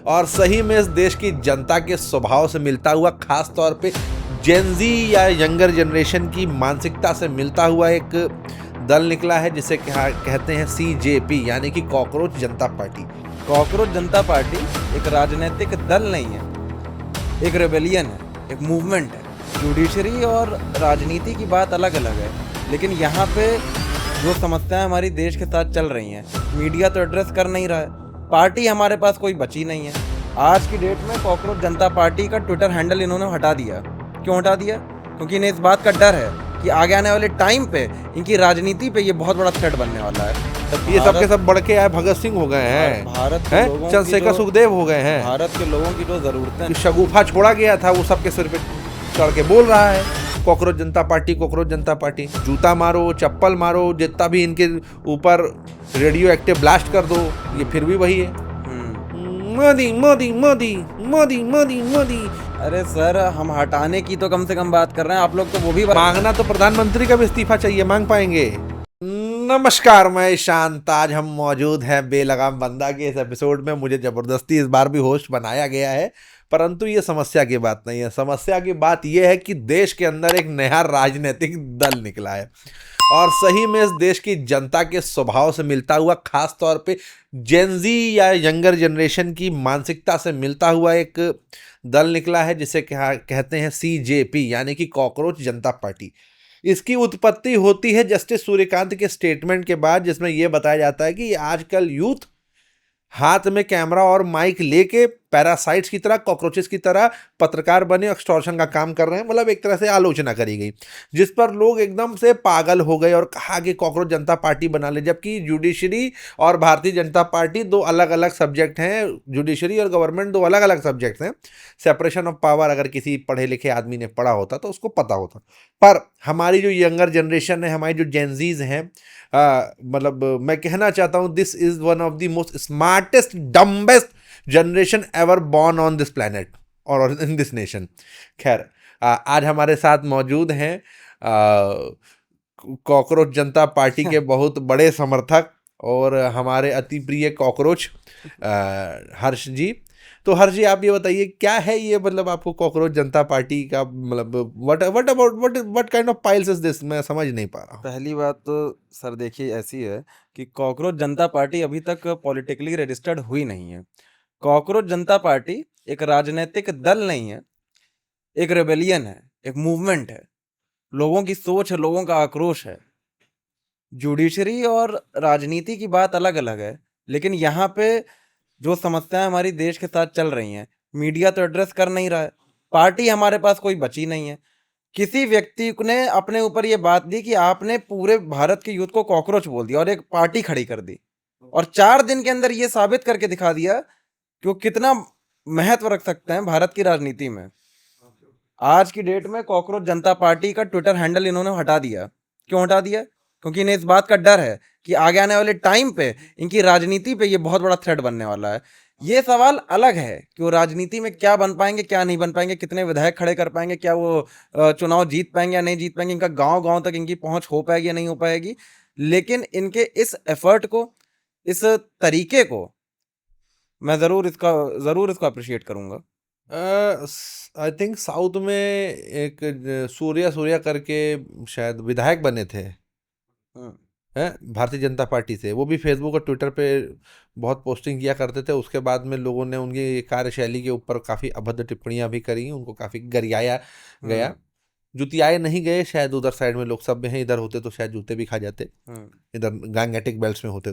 और सही में इस देश की जनता के स्वभाव से मिलता हुआ, खास तौर पे जेनजी या यंगर जनरेशन की मानसिकता से मिलता हुआ एक दल निकला है जिसे कहते हैं CJP, यानी कि कॉकरोच जनता पार्टी। कॉकरोच जनता पार्टी एक राजनीतिक दल नहीं है, एक रेबेलियन है, एक मूवमेंट है। जुडिशरी और राजनीति की बात अलग अलग है, लेकिन यहाँ पे जो समस्याएं हमारी देश के साथ चल रही हैं, मीडिया तो एड्रेस कर नहीं रहा है। पार्टी हमारे पास कोई बची नहीं है। आज की डेट में कॉकरोच जनता पार्टी का ट्विटर हैंडल इन्होंने हटा दिया। क्यों हटा दिया? क्योंकि इन्हें इस बात का डर है कि आगे आने वाले टाइम पे इनकी राजनीति पे ये बहुत बड़ा थ्रेट बनने वाला है। ये सबके सब बढ़ के आए भगत सिंह हो गए हैं, भारत के लोगों की चंद्रशेखर सुखदेव हो गए हैं। भारत के लोगों की जो जरूरतें, शगुफा छोड़ा गया था वो सबके सिर पे चढ़ के बोल रहा है कॉकरोच जनता पार्टी, कॉकरोच जनता पार्टी। जूता मारो, चप्पल मारो, जितना भी इनके ऊपर रेडियो एक्टिव ब्लास्ट कर दो, ये फिर भी वही है। मोदी मोदी मोदी मोदी मोदी मोदी। अरे सर, हम हटाने की तो कम से कम बात कर रहे हैं, आप लोग तो वो भी मांगना तो प्रधानमंत्री का भी इस्तीफा चाहिए, मांग पाएंगे। नमस्कार, मैं शांत। आज हम मौजूद हैं बेलगाम बंदा के इस एपिसोड में। मुझे जबरदस्ती इस बार भी होस्ट बनाया गया है, परंतु ये समस्या की बात नहीं है। समस्या की बात यह है कि देश के अंदर एक नया राजनीतिक दल निकला है और सही में इस देश की जनता के स्वभाव से मिलता हुआ, खास तौर पे जेनजी या यंगर जनरेशन की मानसिकता से मिलता हुआ एक दल निकला है जिसे कहते हैं CJP, यानी कि कॉकरोच जनता पार्टी। इसकी उत्पत्ति होती है जस्टिस सूर्यकांत के स्टेटमेंट के बाद, जिसमें यह बताया जाता है कि आजकल यूथ हाथ में कैमरा और माइक लेके पैरासाइट्स की तरह, कॉकरोचेस की तरह पत्रकार बने, एक्सटॉर्शन का काम कर रहे हैं। मतलब एक तरह से आलोचना करी गई, जिस पर लोग एकदम से पागल हो गए और कहा कि कॉकरोच जनता पार्टी बना ले। जबकि जुडिशरी और भारतीय जनता पार्टी दो अलग अलग सब्जेक्ट हैं, जुडिशरी और गवर्नमेंट दो अलग अलग सब्जेक्ट्स हैं। सेपरेशन ऑफ पावर अगर किसी पढ़े लिखे आदमी ने पढ़ा होता तो उसको पता होता, पर हमारी जो यंगर जनरेशन है, हमारी जो जेनजीज हैं, मतलब मैं कहना चाहता हूँ this is one of the most smartest dumbest generation ever born on this planet और इन दिस नेशन। खैर, आज हमारे साथ मौजूद हैं कॉकरोच जनता पार्टी के बहुत बड़े समर्थक और हमारे अति प्रिय कॉकरोच हर्ष जी। तो हर्ष जी, आप ये बताइए क्या है ये, मतलब आपको कॉकरोच जनता पार्टी का मतलब what kind of piles is this, मैं समझ नहीं पा रहा हूँ। पहली बात तो सर देखिए ऐसी है कि कॉकरोच जनता पार्टी अभी तक पॉलिटिकली रजिस्टर्ड हुई नहीं है। कॉकरोच जनता पार्टी एक राजनीतिक दल नहीं है, एक रेबेलियन है, एक मूवमेंट है। लोगों की सोच है, लोगों का आक्रोश है। जुडिशरी और राजनीति की बात अलग अलग है, लेकिन यहाँ पे जो समस्याएं हमारी देश के साथ चल रही हैं, मीडिया तो एड्रेस कर नहीं रहा है। पार्टी हमारे पास कोई बची नहीं है। किसी व्यक्ति ने अपने ऊपर ये बात दी कि आपने पूरे भारत के यूथ को कॉकरोच बोल दिया और एक पार्टी खड़ी कर दी, और 4 दिन के अंदर ये साबित करके दिखा दिया कि वो कितना महत्व रख सकते हैं भारत की राजनीति में। आज की डेट में कॉकरोच जनता पार्टी का ट्विटर हैंडल इन्होंने हटा दिया। क्यों हटा दिया? क्योंकि इन्हें इस बात का डर है कि आगे आने वाले टाइम पे इनकी राजनीति पे ये बहुत बड़ा थ्रेट बनने वाला है। ये सवाल अलग है कि वो राजनीति में क्या बन पाएंगे, क्या नहीं बन पाएंगे, कितने विधायक खड़े कर पाएंगे, क्या वो चुनाव जीत पाएंगे या नहीं जीत पाएंगे, इनका गांव गांव तक इनकी पहुंच हो पाएगी या नहीं हो पाएगी। लेकिन इनके इस एफर्ट को, इस तरीके को मैं जरूर इसको अप्रिशिएट करूंगा। आई थिंक साउथ में एक सूर्या करके शायद विधायक बने थे हैं भारतीय जनता पार्टी से। वो भी फेसबुक और ट्विटर पे बहुत पोस्टिंग किया करते थे। उसके बाद में लोगों ने उनकी कार्यशैली के ऊपर काफ़ी अभद्र टिप्पणियां भी करी, उनको काफ़ी गरियाया गया। जुतियाए नहीं गए शायद, उधर साइड में लोग सब में हैं, इधर होते तो शायद जूते भी खा जाते, इधर गैंगेटिक बेल्ट्स में होते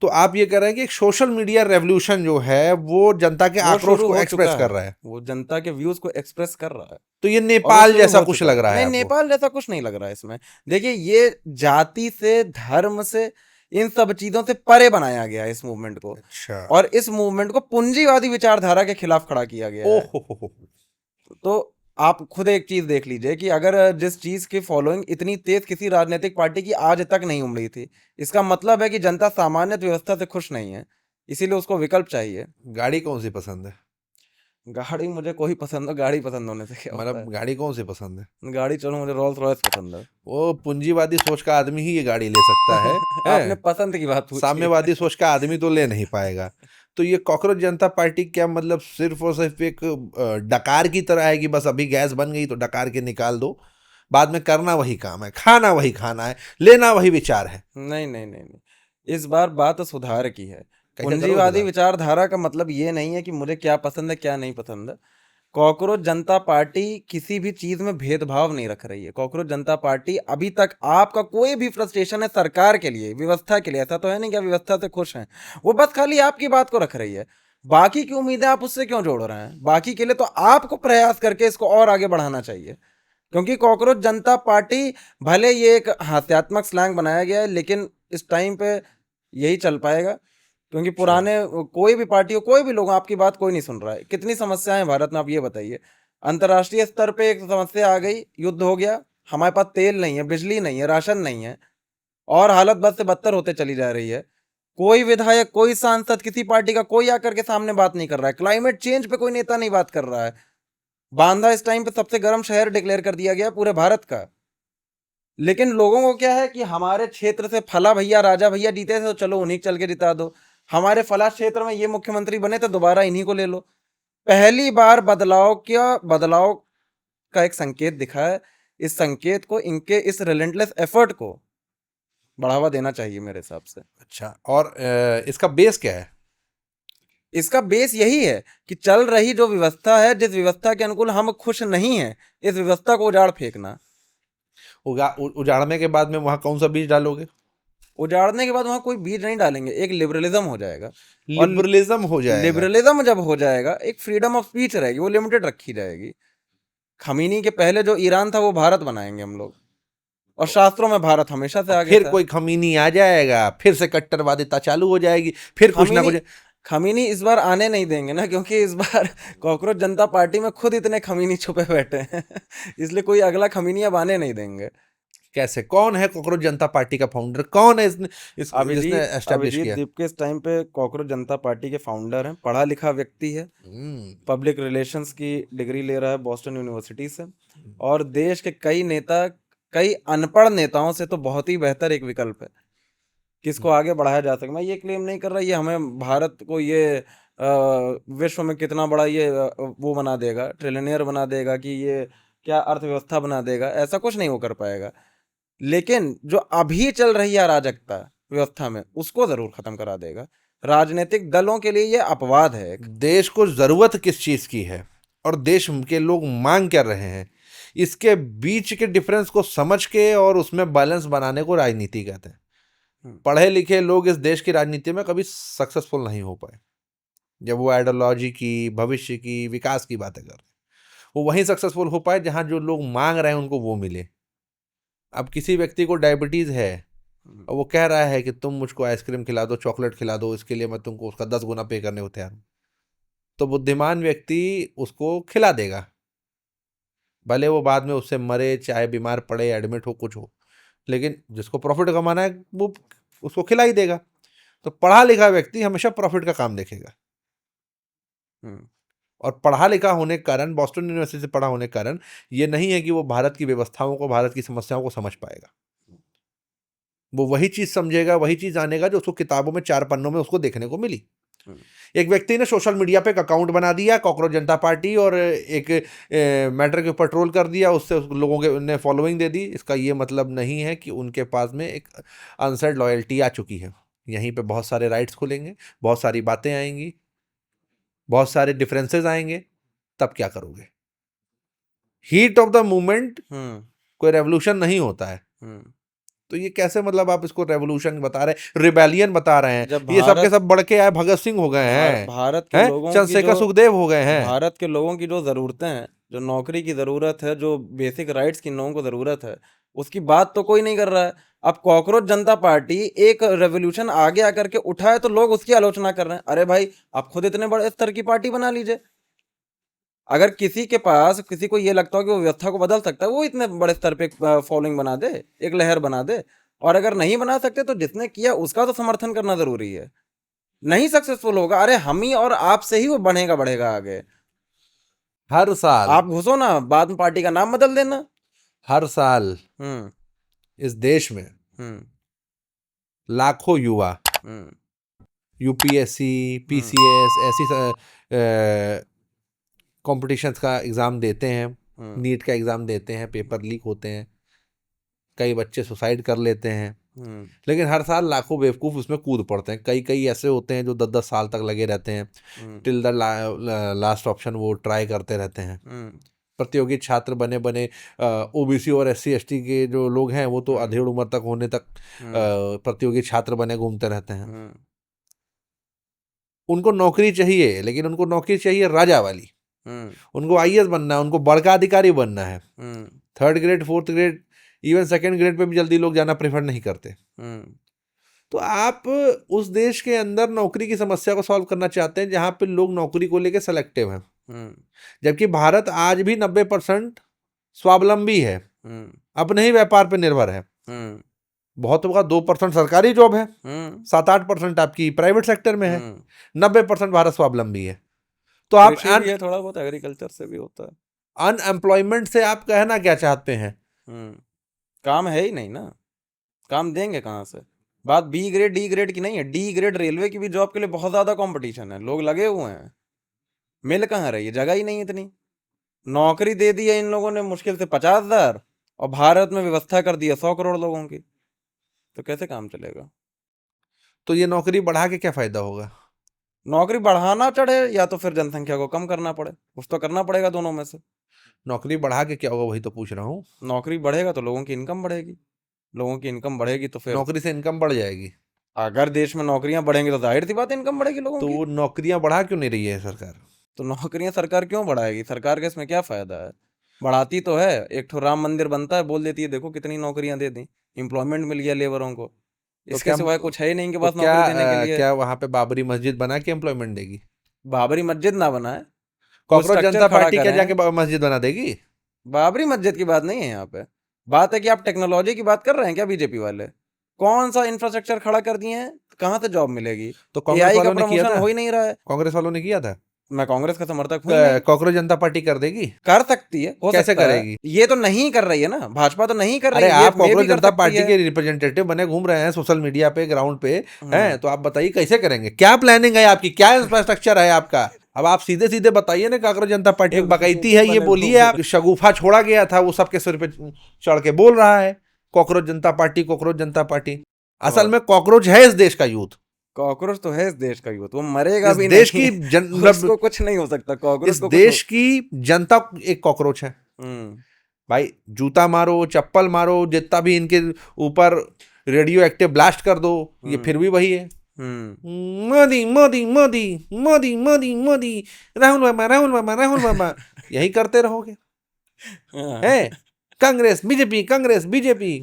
तो आप ये कह रहे हैं कि एक सोशल मीडिया रेवोल्यूशन जो है वो जनता के आक्रोश को एक्सप्रेस कर रहा है, वो जनता के व्यूज को एक्सप्रेस कर रहा है। तो ये नेपाल जैसा कुछ लग रहा है? नहीं, नेपाल जैसा कुछ नहीं लग रहा है इसमें। देखिए, ये जाति से, धर्म से, इन सब चीजों से परे बनाया गया है इस मूवमेंट को। अच्छा। और इस मूवमेंट को पूंजीवादी विचारधारा के खिलाफ खड़ा किया गया है। तो आप खुद एक चीज देख लीजिए कि अगर जिस चीज की फॉलोइंग इतनी तेज किसी राजनीतिक पार्टी की आज तक नहीं उमड़ी थी, इसका मतलब है कि जनता सामान्य व्यवस्था से खुश नहीं है, इसीलिए उसको विकल्प चाहिए। गाड़ी कौन सी पसंद है? गाड़ी मुझे कोई पसंद हो, गाड़ी पसंद होने से क्या होता है? मतलब गाड़ी कौन सी पसंद है? गाड़ी चलो, मुझे रोल्स रॉयस पसंद है। वो पूंजीवादी सोच का आदमी ही ये गाड़ी ले सकता है। आपने पसंद की बात पूछी। साम्यवादी सोच का आदमी तो ले नहीं पाएगा। तो ये कॉकरोच जनता पार्टी क्या मतलब सिर्फ और सिर्फ एक डकार की तरह है कि बस अभी गैस बन गई तो डकार के निकाल दो, बाद में करना वही काम है, खाना वही खाना है, लेना वही विचार है? नहीं नहीं नहीं नहीं, इस बार बात सुधार की है। कैसे करोगे पूंजीवादी सुधार? विचारधारा का मतलब ये नहीं है कि मुझे क्या पसंद है क्या नहीं पसंद है। कॉकरोच जनता पार्टी किसी भी चीज में भेदभाव नहीं रख रही है। कॉकरोच जनता पार्टी अभी तक आपका कोई भी फ्रस्ट्रेशन है सरकार के लिए, व्यवस्था के लिए, ऐसा तो है नहीं कि आप व्यवस्था से खुश हैं, वो बस खाली आपकी बात को रख रही है। बाकी की उम्मीदें आप उससे क्यों जोड़ रहे हैं? बाकी के लिए तो आपको प्रयास करके इसको और आगे बढ़ाना चाहिए। क्योंकि कॉकरोच जनता पार्टी, भले ये एक हास्यात्मक स्लैंग बनाया गया है, लेकिन इस टाइम पे यही चल पाएगा। क्योंकि अच्छा। पुराने कोई भी पार्टी हो, कोई भी लोग, आपकी बात कोई नहीं सुन रहा है। कितनी समस्याएं हैं भारत में, आप ये बताइए। अंतर्राष्ट्रीय स्तर पे एक समस्या आ गई, युद्ध हो गया, हमारे पास तेल नहीं है, बिजली नहीं है, राशन नहीं है, और हालत बद से बदतर होते चली जा रही है। कोई विधायक, कोई सांसद, किसी पार्टी का कोई आकर के सामने बात नहीं कर रहा है। क्लाइमेट चेंज पे कोई नेता नहीं बात कर रहा है। बांदा इस टाइम पे सबसे गर्म शहर डिक्लेयर कर दिया गया पूरे भारत का। लेकिन लोगों को क्या है कि हमारे क्षेत्र से फला भैया, राजा भैया जीते थे तो चलो उन्हीं को चल के जिता दो, हमारे फला क्षेत्र में ये मुख्यमंत्री बने तो दोबारा इन्हीं को ले लो। पहली बार बदलाव का एक संकेत दिखा है। इस संकेत को, इनके इस रिलेंटलेस एफर्ट को बढ़ावा देना चाहिए मेरे हिसाब से। अच्छा, और इसका बेस क्या है? इसका बेस यही है कि चल रही जो व्यवस्था है, जिस व्यवस्था के अनुकूल हम खुश नहीं हैं, इस व्यवस्था को उजाड़ फेंकना। उजाड़ने के बाद में वहां कौन सा बीज डालोगे? उजाड़ने के बाद वहां कोई बीज नहीं डालेंगे, एक लिबरलिज्म हो जाएगा। और लिबरलिज्म हो जाएगा? लिबरलिज्म जब हो जाएगा, एक फ्रीडम ऑफ स्पीच रहेगी, वो लिमिटेड रखी जाएगी। खमीनी के पहले जो ईरान था वो भारत बनाएंगे हम लोग, और शास्त्रों में भारत हमेशा से और आगे फिर था। कोई खमीनी आ जाएगा, फिर से कट्टरवादिता चालू हो जाएगी, फिर कुछ ना खमीनी कुछ। खमीनी इस बार आने नहीं देंगे ना, क्योंकि इस बार कॉकरोच जनता पार्टी में खुद इतने खमीनी छुपे बैठे हैं इसलिए कोई अगला खमीनी अब आने नहीं देंगे। कैसे? कौन है कॉकरोच जनता पार्टी का फाउंडर? कौन है जिसने अभिजीत एस्टेब्लिश अभिजीत किया? दीप के इस टाइम पे कॉकरोच जनता पार्टी के फाउंडर हैं। पढ़ा लिखा व्यक्ति है, हम्म। पब्लिक रिलेशंस की डिग्री ले रहा है बॉस्टन यूनिवर्सिटी से, और देश के कई नेता, कई अनपढ़ नेताओं से तो बहुत ही बेहतर एक विकल्प है किसको आगे बढ़ाया जा सके। मैं ये क्लेम नहीं कर रहा ये हमें, भारत को ये विश्व में कितना बड़ा ये वो बना देगा, ट्रिलियनियर बना देगा, कि ये क्या अर्थव्यवस्था बना देगा, ऐसा कुछ नहीं वो कर पाएगा। लेकिन जो अभी चल रही है अराजकता व्यवस्था में, उसको जरूर खत्म करा देगा। राजनीतिक दलों के लिए ये अपवाद है एक। देश को जरूरत किस चीज की है और देश के लोग मांग कर रहे हैं, इसके बीच के डिफरेंस को समझ के और उसमें बैलेंस बनाने को राजनीति कहते हैं। पढ़े लिखे लोग इस देश की राजनीति में कभी सक्सेसफुल नहीं हो पाए। जब वो आइडियोलॉजी की, भविष्य की, विकास की बातें कर रहे हैं, वो वहीं सक्सेसफुल हो पाए जहां जो लोग मांग रहे हैं उनको वो मिले। अब किसी व्यक्ति को डायबिटीज है और वो कह रहा है कि तुम मुझको आइसक्रीम खिला दो, चॉकलेट खिला दो, इसके लिए मैं तुमको उसका 10 गुना पे करने को तैयार हूं, तो बुद्धिमान व्यक्ति उसको खिला देगा, भले वो बाद में उससे मरे, चाहे बीमार पड़े, एडमिट हो, कुछ हो, लेकिन जिसको प्रॉफिट कमाना है वो उसको खिला ही देगा। तो पढ़ा लिखा व्यक्ति हमेशा प्रॉफिट का काम देखेगा। और पढ़ा लिखा होने के कारण, बॉस्टन यूनिवर्सिटी से पढ़ा होने के कारण, ये नहीं है कि वो भारत की व्यवस्थाओं को, भारत की समस्याओं को समझ पाएगा। वो वही चीज समझेगा, वही चीज आनेगा जो उसको किताबों में 4 पन्नों में उसको देखने को मिली। एक व्यक्ति ने सोशल मीडिया पे एक अकाउंट बना दिया कॉकरोच जनता पार्टी, और एक मैटर के ऊपर ट्रोल कर दिया, उससे लोगों के ने फॉलोइंग दे दी। इसका ये मतलब नहीं है कि उनके पास में एक अनसेड लॉयल्टी आ चुकी है। यहीं पे बहुत सारे राइट्स खुलेंगे, बहुत सारी बातें आएंगी, बहुत सारे डिफरेंसेस आएंगे, तब क्या करोगे? हीट ऑफ द मूवमेंट कोई रेवोल्यूशन नहीं होता है। तो ये कैसे, मतलब आप इसको रेवोल्यूशन बता रहे हैं, रिबेलियन बता रहे हैं? ये सब के सब बढ़ के आए भगत सिंह हो गए हैं, भारत के लोगों की चंद्रशेखर सुखदेव हो गए हैं। भारत के लोगों की जो जरूरतें हैं, जो नौकरी की जरूरत है, जो बेसिक राइट्स की लोगों को जरूरत है, उसकी बात तो कोई नहीं कर रहा है। अब कॉकरोच जनता पार्टी एक रेवोल्यूशन आगे आकर के उठाए तो लोग उसकी आलोचना कर रहे हैं। अरे भाई, आप खुद इतने बड़े स्तर की पार्टी बना लीजिए। अगर किसी के पास, किसी को ये लगता हो कि वो व्यवस्था को बदल सकता है, वो इतने बड़े स्तर पे फॉलोइंग बना दे, एक लहर बना दे। और अगर नहीं बना सकते तो जिसने किया उसका तो समर्थन करना जरूरी है। नहीं सक्सेसफुल होगा, अरे हम ही और आप से ही वो बढ़ेगा आगे। हर साल आप घुसो ना, बाद में पार्टी का नाम बदल देना। हर साल इस देश में लाखों युवा यूपीएससी, पीसीएस ऐसी कॉम्पिटिशन्स का एग्ज़ाम देते हैं, नीट का एग्ज़ाम देते हैं, पेपर लीक होते हैं, कई बच्चे सुसाइड कर लेते हैं, लेकिन हर साल लाखों बेवकूफ़ उसमें कूद पड़ते हैं। कई कई ऐसे होते हैं जो 10-10 साल तक लगे रहते हैं, टिल द लास्ट ऑप्शन वो ट्राई करते रहते हैं। प्रतियोगी छात्र बने बने ओबीसी और एससी एसटी के जो लोग हैं वो तो अधेड़ उम्र तक होने तक प्रतियोगी छात्र बने घूमते रहते हैं। उनको नौकरी चाहिए, लेकिन उनको नौकरी चाहिए राजा वाली। उनको आईएएस बनना है, उनको बड़का अधिकारी बनना है। 3rd grade 4th grade even 2nd grade pay भी जल्दी लोग जाना प्रेफर नहीं करते। तो आप उस देश के अंदर नौकरी की समस्या को सॉल्व करना चाहते हैं जहां पे लोग नौकरी को लेकर सेलेक्टिव हैं, जबकि भारत आज भी 90% स्वावलंबी है, अपने ही व्यापार पर निर्भर है। बहुत होगा 2% सरकारी जॉब है, 7-8% आपकी प्राइवेट सेक्टर में है, 90% भारत स्वावलंबी है। तो आप थोड़ा बहुत एग्रीकल्चर से भी होता है। अनएम्प्लॉयमेंट से आप कहना क्या चाहते हैं? काम है ही नहीं ना, काम देंगे कहाँ से? बात बी ग्रेड डी ग्रेड की नहीं है, डी ग्रेड रेलवे की भी जॉब के लिए बहुत ज्यादा कंपटीशन है, लोग लगे हुए हैं, मिल कहाँ रही है, जगह ही नहीं इतनी। नौकरी दे दी है इन लोगों ने मुश्किल से 50,000 और भारत में व्यवस्था कर दी है 100 करोड़ लोगों की, तो कैसे काम चलेगा? तो ये नौकरी बढ़ा के क्या फायदा होगा? नौकरी बढ़ाना चढ़े या तो फिर जनसंख्या को कम करना पड़े, कुछ तो करना पड़ेगा दोनों में से। नौकरी बढ़ा के क्या होगा वही तो पूछ रहा हूँ। नौकरी बढ़ेगा तो लोगों की इनकम बढ़ेगी, लोगों की इनकम बढ़ेगी तो फिर नौकरी से इनकम बढ़ जाएगी। अगर देश में नौकरियां बढ़ेंगी तो जाहिर सी बात है इनकम बढ़ेगी लोगों की। तो नौकरियां बढ़ा क्यों नहीं रही है सरकार? तो नौकरियां सरकार क्यों बढ़ाएगी? सरकार का इसमें क्या फायदा है? बढ़ाती तो है, एक ठो राम मंदिर बनता है, बोल देती है देखो कितनी नौकरियां दे दी, एम्प्लॉयमेंट मिल गया लेबरों को, इसके सिवाय कुछ है ही नहीं के पास नौकरी देने के लिए। क्या वहां पे बाबरी मस्जिद बना के एम्प्लॉयमेंट देगी? बाबरी मस्जिद ना बनाए, कॉकरोच जनता पार्टी क्या जाके मस्जिद बना देगी? बाबरी मस्जिद की बात नहीं है यहाँ पे, बात है कि आप टेक्नोलॉजी की बात कर रहे हैं क्या बीजेपी वाले? कौन सा इंफ्रास्ट्रक्चर खड़ा कर दिए हैं, कहाँ से जॉब मिलेगी? तो कांग्रेस वालों ने किया था, हो ही नहीं रहा है। कांग्रेस वालों ने किया था, मैं कांग्रेस का समर्थक हूँ। कॉकरोच जनता पार्टी कर देगी? कर सकती है, हो कैसे सकता करेगी? है। ये तो नहीं कर रही है ना, भाजपा तो नहीं कर रही है। आप कॉकरोच जनता पार्टी के रिप्रेजेंटेटिव बने घूम रहे हैं सोशल मीडिया पे, ग्राउंड पे हैं, तो आप बताइए कैसे करेंगे? क्या प्लानिंग है आपकी, क्या इंफ्रास्ट्रक्चर है आपका? अब आप सीधे सीधे बताइए ना, कॉकरोच जनता पार्टी बकैती है ये बोलिए आप। शगुफा छोड़ा गया था वो सबके सिर पे चढ़ के बोल रहा है कॉकरोच जनता पार्टी, कॉकरोच जनता पार्टी। असल में कॉकरोच है इस देश का यूथ, कॉकरोच तो है इस देश का यूथ, वो मरेगा भी देश नहीं। की उसको कुछ नहीं हो सकता, कॉकरोच इस देश की जनता एक कॉकरोच है भाई। जूता मारो, चप्पल मारो, जितना भी इनके ऊपर रेडियो एक्टिव ब्लास्ट कर दो, ये फिर भी वही है। मोदी मोदी मोदी मोदी मोदी मोदी, राहुल वर्मा राहुल वर्मा राहुल वर्मा, यही करते रहोगे। है कांग्रेस बीजेपी, कांग्रेस बीजेपी,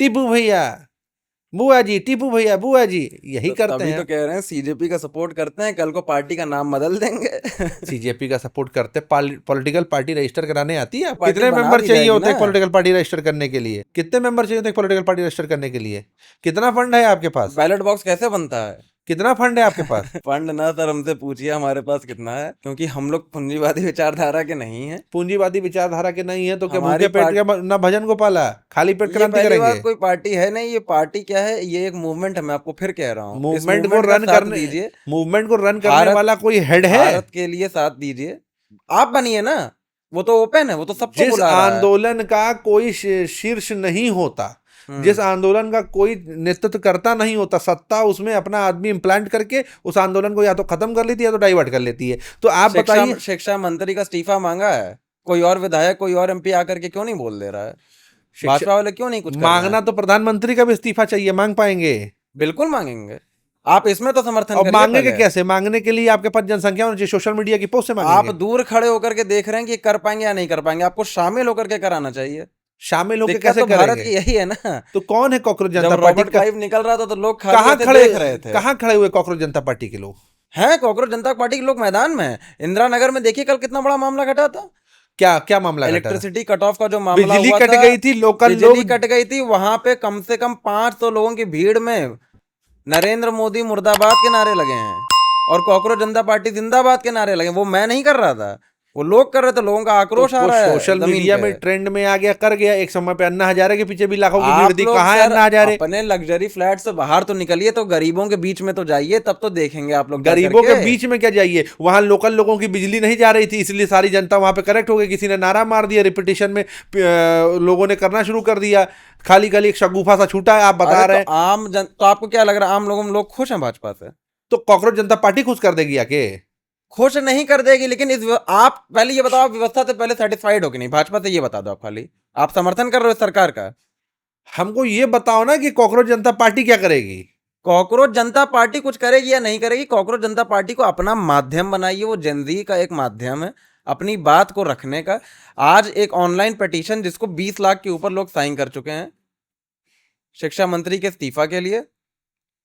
टीपू भैया बुआ जी, टीपू भैया बुआ जी, यही तो करते हैं। तो कह रहे हैं सीजेपी का सपोर्ट करते हैं, कल को पार्टी का नाम बदल देंगे। सीजेपी का सपोर्ट करते, पॉलिटिकल पार्टी रजिस्टर कराने आती है? कितने मेंबर चाहिए होते हैं पॉलिटिकल पार्टी रजिस्टर करने के लिए? कितने मेंबर चाहिए होते हैं पॉलिटिकल पार्टी रजिस्टर करने के लिए? कितना फंड है आपके पास? बैलेट बॉक्स कैसे बनता है? कितना फंड है आपके पास? फंड ना सर हमसे पूछिए हमारे पास कितना है, क्योंकि हम लोग पूंजीवादी विचारधारा के नहीं है। पूंजीवादी विचारधारा के नहीं है तो क्या भूखे पेट का ना भजन गोपाला, खाली पेट क्रांति करेंगे? कोई पार्टी है नहीं, ये पार्टी क्या है, ये एक मूवमेंट है। मैं आपको फिर कह रहा हूँ, मूवमेंट को रन करने दीजिए, मूवमेंट को रन करने वाला कोई हेड है? भारत के लिए साथ दीजिए, आप बनिए ना, वो तो ओपन है, वो तो सबको बुला रहा है। जिस आंदोलन का कोई शीर्ष नहीं होता, जिस आंदोलन का कोई नेतृत्व करता नहीं होता, सत्ता उसमें अपना आदमी इम्प्लांट करके उस आंदोलन को या तो खत्म कर लेती है या तो डाइवर्ट कर लेती है। तो आप बताइए, शिक्षा मंत्री का इस्तीफा मांगा है, कोई और विधायक, कोई और एमपी आकर के क्यों नहीं बोल दे रहा है? भाजपा वाले क्यों नहीं कुछ मांगना? तो प्रधानमंत्री का भी इस्तीफा चाहिए, मांग पाएंगे? बिल्कुल मांगेंगे। आप इसमें तो समर्थन करिए। मांगेंगे कैसे? मांगने के लिए आपके पास जनसंख्या होनी चाहिए, सोशल मीडिया की पोस्ट से मांगेंगे। आप दूर खड़े होकर के देख रहे हैं कि कर पाएंगे या नहीं कर पाएंगे, आपको शामिल होकर के कराना चाहिए। शामिल होकर कैसे तो करेंगे? भारत की यही है ना। तो कौन है कॉकरोच जनता पार्टी का? निकल रहा था तो लोग कहाँ खड़े देख रहे थे? कहाँ खड़े हुए कॉकरोच जनता पार्टी के लोग? हैं कॉकरोच जनता पार्टी के लोग मैदान में। इंदिरा नगर में देखिए कल कितना बड़ा मामला घटा था। क्या क्या मामला? इलेक्ट्रिसिटी कट ऑफ का जो मामला, बिजली कट गई थी, लोकल बिजली कट गई थी, वहां पे कम से कम 500 लोगों की भीड़ में नरेंद्र मोदी मुर्दाबाद के नारे लगे हैं और कॉकरोच जनता पार्टी जिंदाबाद के नारे लगे। वो मैं नहीं कर रहा था, वो लोग कर रहे थे, लोगों का आक्रोश आ वो रहा है सोशल जमीन मीडिया पे। में ट्रेंड में आ गया, कर गया। एक समय पे अन्ना हजारे के पीछे भी लाखों की भीड़ आप थी। लोग कहाँ है सर अन्ना हजारे? अपने लग्जरी फ्लैट से बाहर तो निकलिए, तो गरीबों के बीच में तो जाइए, तब तो देखेंगे आप लोग जा गरीबों के करके। बीच में क्या जाइए? वहां लोकल लोगों की बिजली नहीं जा रही थी, इसलिए सारी जनता वहां पे करेक्ट हो गई। किसी ने नारा मार दिया, रिपीटिशन में लोगों ने करना शुरू कर दिया। खाली खाली एक शगुफा सा छूटा है, आप बता अरे तो रहे हैं। तो आपको क्या लग रहा है, आम लोग खुश हैं भाजपा से? तो कॉकरोच जनता पार्टी खुश कर देगी आके? खुश नहीं कर देगी, लेकिन आप पहले ये बताओ, आप व्यवस्था से पहले सेटिस्फाइड हो कि नहीं भाजपा से, ये बता दो आप खाली। आप समर्थन कर रहे हो सरकार का? हमको ये बताओ ना कि कॉकरोच जनता पार्टी क्या करेगी? कॉकरोच जनता पार्टी कुछ करेगी या नहीं करेगी? कॉकरोच जनता पार्टी को अपना माध्यम बनाइए, वो जेनजी का एक माध्यम है अपनी बात को रखने का। आज एक ऑनलाइन पिटीशन जिसको 20 लाख के ऊपर लोग साइन कर चुके हैं शिक्षा मंत्री के इस्तीफा के लिए।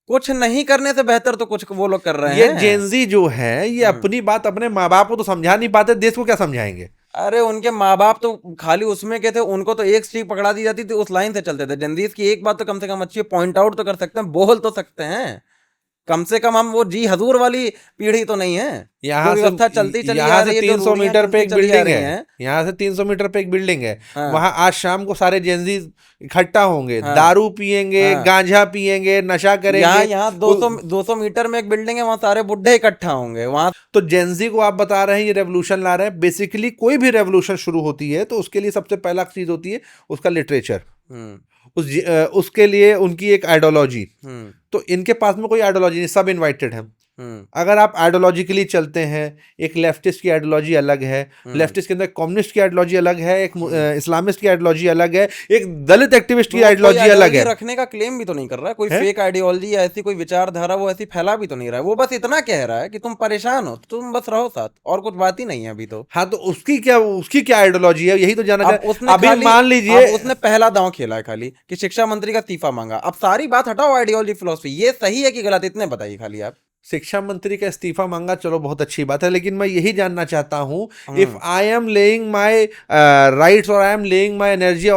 कुछ नहीं करने से बेहतर तो कुछ वो लोग कर रहे ये हैं। जेनजी जो है, ये अपनी बात अपने माँ बाप को तो समझा नहीं पाते, देश को क्या समझाएंगे? अरे उनके माँ बाप तो खाली उसमें के थे, उनको तो एक स्ट्रीक पकड़ा दी जाती थी, उस लाइन से चलते थे। जनदीस की एक बात तो कम से कम अच्छी है, पॉइंट आउट तो कर सकते हैं, बोल तो सकते हैं कम से कम। हम वो जी हजूर वाली पीढ़ी तो नहीं है जो यहाँ से व्यवस्था चलती चली आ यहाँ से रही है, जो 300 रूढ़ियां मीटर पे चलती एक चली आ बिल्डिंग रही है। हैं। यहाँ से 300 मीटर पे एक बिल्डिंग है। हाँ वहां आज शाम को सारे जेंजी इकट्ठा होंगे, हाँ दारू पियेंगे, हाँ। गांजा पियेंगे, नशा यहाँ करेंगे। यहाँ 200 मीटर में एक बिल्डिंग है, वहां सारे बुढ़े इकट्ठा होंगे वहां। तो जेंजी को आप बता रहे हैं ये रेवोल्यूशन ला रहे हैं। बेसिकली कोई भी रेवोल्यूशन शुरू होती है तो उसके लिए सबसे पहला चीज होती है उसका लिटरेचर। हम्म उसके लिए उनकी एक आइडियोलॉजी। हम्म तो इनके पास में कोई आइडियोलॉजी नहीं, सब इनवाइटेड हैं। हम्म अगर आप आइडियोलॉजिकली चलते हैं, एक लेफ्टिस्ट की आइडियोलॉजी अलग है, लेफ्टिस्ट के अंदर कम्युनिस्ट की आइडियोलॉजी अलग है, एक इस्लामिस्ट की आइडियोलॉजी अलग है, एक दलित एक्टिविस्ट की वो कोई आइडियोलॉजी अलग आइडियोलॉजी है। रखने का क्लेम भी तो नहीं कर रहा है, कोई है? फेक आइडियोलॉजी या ऐसी कोई विचारधारा वो ऐसी फैला भी तो नहीं रहा है। वो बस इतना कह रहा है कि तुम परेशान हो, तुम बस रहो साथ, और कुछ बात ही नहीं है अभी तो। हाँ, तो उसकी क्या आइडियोलॉजी है, यही तो जानना अब उसने अभी खाली मान लीजिए। अब उसने पहला दांव खेला है खाली कि शिक्षा मंत्री का इस्तीफा मांगा। अब सारी बात हटाओ आइडियोलॉजी फिलोसफी, ये सही है कि गलत, इतने बताइए खाली आप। शिक्षा मंत्री का इस्तीफा मांगा, चलो बहुत अच्छी बात है, लेकिन मैं यही जानना चाहता हूं, if hmm I am laying my rights और I am laying my energy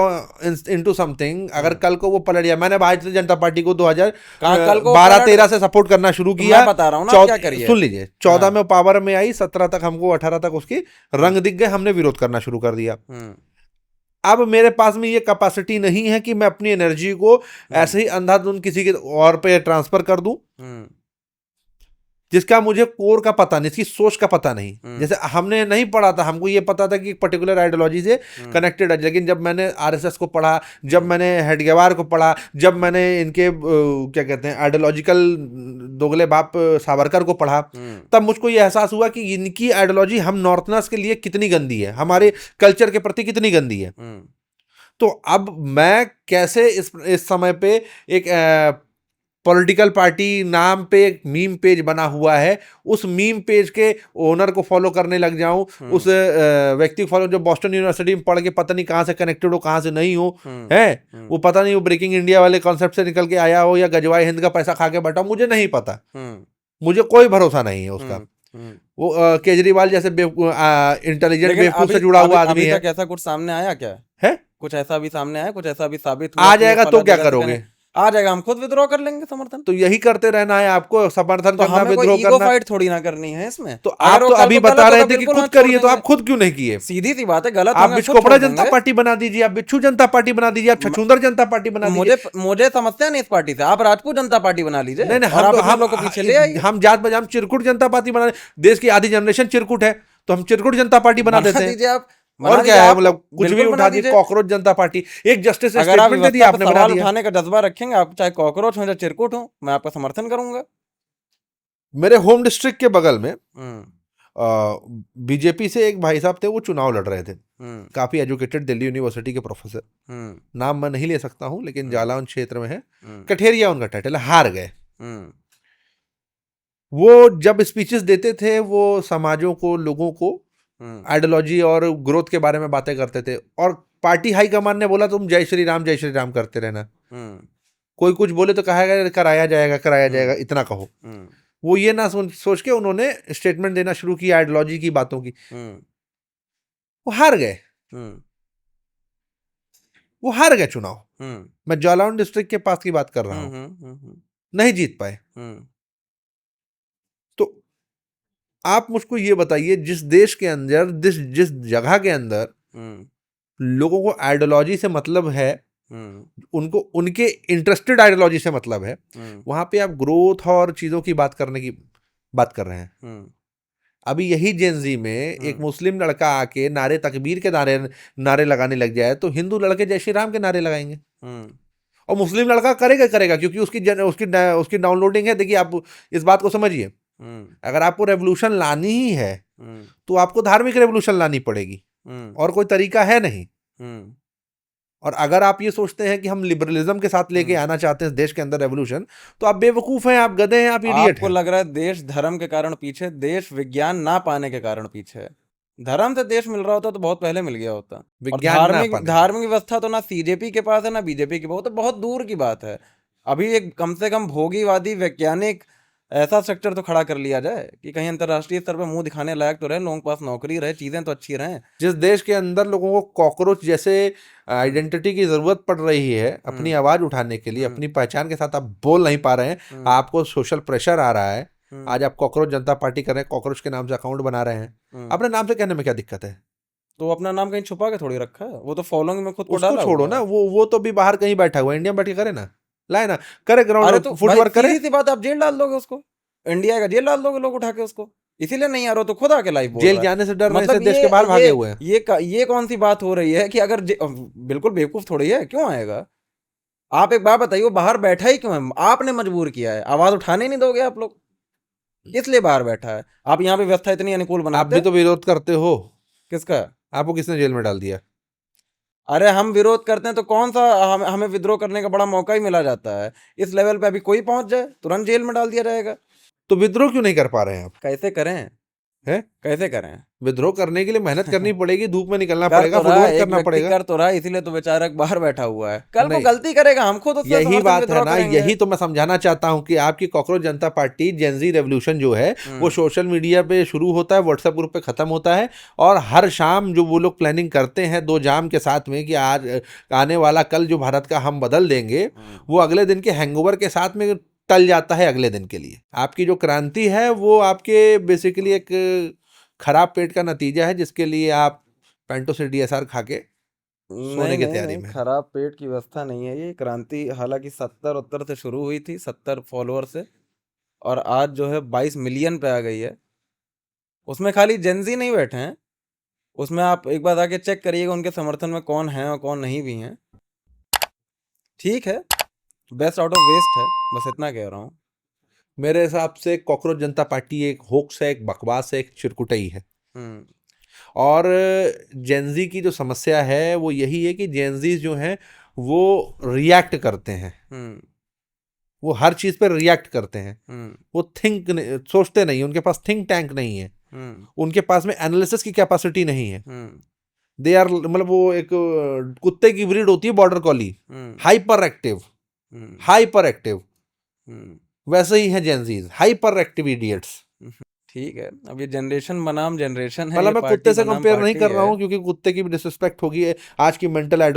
into something, अगर कल को वो पलट गया। मैंने भारतीय जनता पार्टी को कल को 2012-13 से सपोर्ट करना शुरू तो किया। मैं बता रहा हूँ ना, आप क्या करिए। सुन लीजिए, 14 हाँ में पावर में आई, 17 तक हमको, 18 तक उसकी रंग दिख गए, हमने विरोध करना शुरू कर दिया। हम्म अब मेरे पास में ये कैपेसिटी नहीं है कि मैं अपनी एनर्जी को ऐसे ही अंधाधुंध किसी के और पे ट्रांसफर कर दूं हम्म जिसका मुझे कोर का पता नहीं, इसकी सोच का पता नहीं। जैसे हमने नहीं पढ़ा था, हमको ये पता था कि एक पर्टिकुलर आइडियोलॉजी से कनेक्टेड है, लेकिन जब मैंने आरएसएस को पढ़ा, जब मैंने हेडगेवार को पढ़ा, जब मैंने इनके क्या कहते हैं आइडियोलॉजिकल दोगले बाप सावरकर को पढ़ा, तब मुझको ये एहसास हुआ कि इनकी आइडियोलॉजी हम नॉर्थनर्स के लिए कितनी गंदी है, हमारे कल्चर के प्रति कितनी गंदी है। तो अब मैं कैसे इस समय पे एक पॉलिटिकल पार्टी नाम पे एक मीम पेज बना हुआ है, उस मीम पेज के ओनर को फॉलो करने लग जाऊं, उस व्यक्ति को फॉलो जो बॉस्टन यूनिवर्सिटी में पढ़ के पता नहीं कहां से कनेक्टेड हो, कहां से नहीं हो, है वो पता नहीं, वो ब्रेकिंग इंडिया वाले कॉन्सेप्ट से निकल के आया हो या गजवाए हिंद का पैसा खा के बैठा हो, मुझे नहीं पता। मुझे कोई भरोसा नहीं है उसका। वो केजरीवाल जैसे इंटेलिजेंट बेवकूफ से जुड़ा हुआ आदमी है। ऐसा कुछ सामने आया क्या है? कुछ ऐसा भी सामने आया, कुछ ऐसा भी साबित हुआ आ कि जाएगा फला तो क्या जगह से करोगे? आ जाएगा, हम खुद विद्रॉ कर लेंगे समर्थन। तो यही करते रहना है आपको, समर्थन तो करना, हमें कोई विद्रोह ईगो करना। फाइट थोड़ी ना करनी है इसमें। तो अगर आप वो तो कल अभी को बता गलत रहे होगा, थे कि बिल्कुल खुद हम छोड़ करिए, तो देंगे। आप खुद क्यों नहीं किए? सीधी सी बात है, गलत आप होंगे, बिच्छू खुद कपड़ा छोड़ जनता देंगे। पार्टी बना दीजिए, आप बिच्छू जनता पार्टी बना दीजिए, आप छछूंदर जनता पार्टी बना दीजिए। मुझे समस्या नहीं इस पार्टी से, आप राजपूत जनता पार्टी बना लीजिए। नहीं नहीं, और आप हम अपने लोग को पीछे ले आइए, हम जात बजाम चिरकुट जनता पार्टी बना, देश की आधी जनरेशन चिरकुट है, तो हम चिरकुट जनता पार्टी बना देते हैं। दीजिए आप। और क्या है, मतलब कुछ भी उठा दी, कॉकरोच जनता पार्टी। एक जस्टिस से अगर आप स्टेटमेंट दे दिया, आपने बना सवाल दिया। उठाने का जज्बा रखेंगे, आप चाहे कॉकरोच हो या चिरकुट हो, मैं आपका समर्थन करूंगा। मेरे होम डिस्ट्रिक्ट के बगल में हम्म बीजेपी से एक भाई साहब थे, वो चुनाव लड़ रहे थे, हम्म काफी एजुकेटेड, दिल्ली यूनिवर्सिटी के प्रोफेसर। हम्म नाम मैं नहीं ले सकता हूं, लेकिन जालौन क्षेत्र में है, हम्म कठेरिया उनका टाइटल है, हार गए। हम्म वो जब स्पीचेस देते थे, वो समाजों को, लोगों को आइडियोलॉजी और ग्रोथ के बारे में बातें करते थे, और पार्टी हाईकमान ने बोला तुम जय श्री राम करते रहना। कोई कुछ बोले तो कहा कराया जाएगा, इतना कहो। वो ये ना सोच के उन्होंने स्टेटमेंट देना शुरू किया आइडियोलॉजी की बातों की। वो हार गए, वो हार गए चुनाव। मैं जालौन डिस्ट्रिक्ट के पास की बात कर रहा हूं, नहीं जीत पाए। तो आप मुझको ये बताइए, जिस देश के अंदर, जिस जगह के अंदर लोगों को आइडियोलॉजी से मतलब है, उनको उनके इंटरेस्टेड आइडियोलॉजी से मतलब है, वहां पे आप ग्रोथ और चीजों की बात करने की बात कर रहे हैं। अभी यही जेनजी में एक मुस्लिम लड़का आके नारे तकबीर के नारे लगाने लग जाए तो हिंदू लड़के जय श्री राम के नारे लगाएंगे। और मुस्लिम लड़का करेगा क्योंकि उसकी डाउनलोडिंग है। देखिए, आप इस बात को समझिए, अगर आपको रेवोल्यूशन लानी ही है तो आपको धार्मिक रेवोल्यूशन लानी पड़ेगी, और कोई तरीका है नहीं। और अगर आप ये सोचते हैं कि हम लिबरलिज्म के साथ लेके आना चाहते हैं देश के अंदर रेवोल्यूशन, तो आप बेवकूफ हैं, आप गधे हैं, आप इडियट आपको हैं। लग रहा है देश धर्म के कारण पीछे, देश विज्ञान ना पाने के कारण पीछे है। धर्म से देश मिल रहा होता तो बहुत पहले मिल गया होता। और विज्ञान ना पाने। धार्मिक व्यवस्था तो ना सीजेपी के पास है ना बीजेपी के पास, तो बहुत दूर की बात है। अभी एक कम से कम भोगीवादी वैज्ञानिक ऐसा स्ट्रक्चर तो खड़ा कर लिया जाए कि कहीं अंतर्राष्ट्रीय स्तर पर मुंह दिखाने लायक तो रहे, लोगों के पास नौकरी रहे, चीजें तो अच्छी रहें। जिस देश के अंदर लोगों को कॉकरोच जैसे आइडेंटिटी की जरूरत पड़ रही है अपनी आवाज उठाने के लिए, अपनी पहचान के साथ आप बोल नहीं पा रहे हैं, आपको सोशल प्रेशर आ रहा है, आज आप कॉकरोच जनता पार्टी कर रहे हैं, कॉकरोच के नाम से अकाउंट बना रहे हैं, अपने नाम से कहने में क्या दिक्कत है? तो अपना नाम कहीं छुपा के थोड़ी रखा है, वो तो फॉलोइंग में खुद को उसको डाला छोड़ो हुआ ना, है। वो तो भी बाहर कहीं बैठा हुआ है, इंडिया में बैठ के करे ना, लाए ना, करे अरे ग्राउंड तो फुटवर्क करे। सीधी सी बात, आप जेल डाल दोगे उसको, इंडिया का जेल डाल दोगे लोग उठा के उसको, इसीलिए नहीं आ रहा, तो खुद आके लाइव बोल जेल रहा है। जाने से डर रहे से मतलब देश के बाहर भागे हुए हैं। ये कौन सी बात हो रही है कि अगर बिल्कुल बेवकूफ थोड़ी है, क्यों आएगा? आप एक बात बताइए, वो बाहर बैठा ही क्यों है? आपने मजबूर किया है, आवाज उठाने ही नहीं दोगे आप लोग, इसलिए बाहर बैठा है। आप यहाँ पे व्यवस्था इतनी अनुकूल आप बनाते भी तो विरोध करते हो, किसका? आपको किसने जेल में डाल दिया? अरे हम विरोध करते हैं तो कौन सा हमें विद्रोह करने का बड़ा मौका ही मिला जाता है? इस लेवल पे अभी कोई पहुंच जाए तुरंत जेल में डाल दिया जाएगा। तो विद्रोह क्यों नहीं कर पा रहे हैं आप? कैसे करें? हैं? कैसे करें? विद्रोह करने के लिए मेहनत करनी पड़ेगी, धूप में निकलना कर पड़ेगा, तो रहा है, फुटवर्क एक करना व्यक्ति पड़ेगा। कर तो रहा है, इसीलिए तो बेचारा बाहर बैठा हुआ है। कल को नहीं, गलती करेगा, हम खुद उससे यही समर्थन बात है विद्रोह ना, करेंगे। यही तो मैं समझाना चाहता हूं कि आपकी कॉकरोच जनता पार्टी जेनजी रेवोल्यूशन जो है वो सोशल मीडिया पे शुरू होता है, व्हाट्सएप ग्रुप पे खत्म होता है, और हर शाम जो वो लोग प्लानिंग करते हैं दो जाम के साथ में कि आज आने वाला कल जो भारत का हम बदल देंगे, वो अगले दिन के हैंगओवर के साथ में टल जाता है अगले दिन के लिए। आपकी जो क्रांति है वो आपके बेसिकली एक खराब पेट का नतीजा है, जिसके लिए आप पेंटो से डीएसआर खा के सोने की तैयारी में। खराब पेट की व्यवस्था नहीं है ये क्रांति। हालांकि 70 उत्तर से शुरू हुई थी, 70 फॉलोअर से, और आज जो है 22 मिलियन पे आ गई है। उसमें खाली जेनजी नहीं बैठे हैं, उसमें आप एक बार आके चेक करिएगा उनके समर्थन में कौन है और कौन नहीं भी हैं। ठीक है, बेस्ट आउट ऑफ वेस्ट है, बस इतना कह रहा हूँ। मेरे हिसाब से कॉकरोच जनता पार्टी एक होक्स है, एक बकवास है, एक चिरकुटई है। और जेनजी की जो समस्या है वो यही है कि जेनजी जो हैं वो रिएक्ट करते हैं, वो हर चीज पर रिएक्ट करते हैं, वो सोचते नहीं, उनके पास थिंक टैंक नहीं है, उनके पास में एनालिसिस की कैपेसिटी नहीं है। दे आर, मतलब वो एक कुत्ते की ब्रीड होती है बॉर्डर कॉली, हाइपर एक्टिव, वैसे ही है जेनजीज, हाइपर एक्टिव इडियट्स। ठीक है, अब ये जनरेशन बनाम जनरेशन है, मतलब मैं कुत्ते से कंपेयर नहीं कर रहा हूँ है। क्योंकि कुत्ते की भी डिसरिस्पेक्ट होगी आज की मेंटल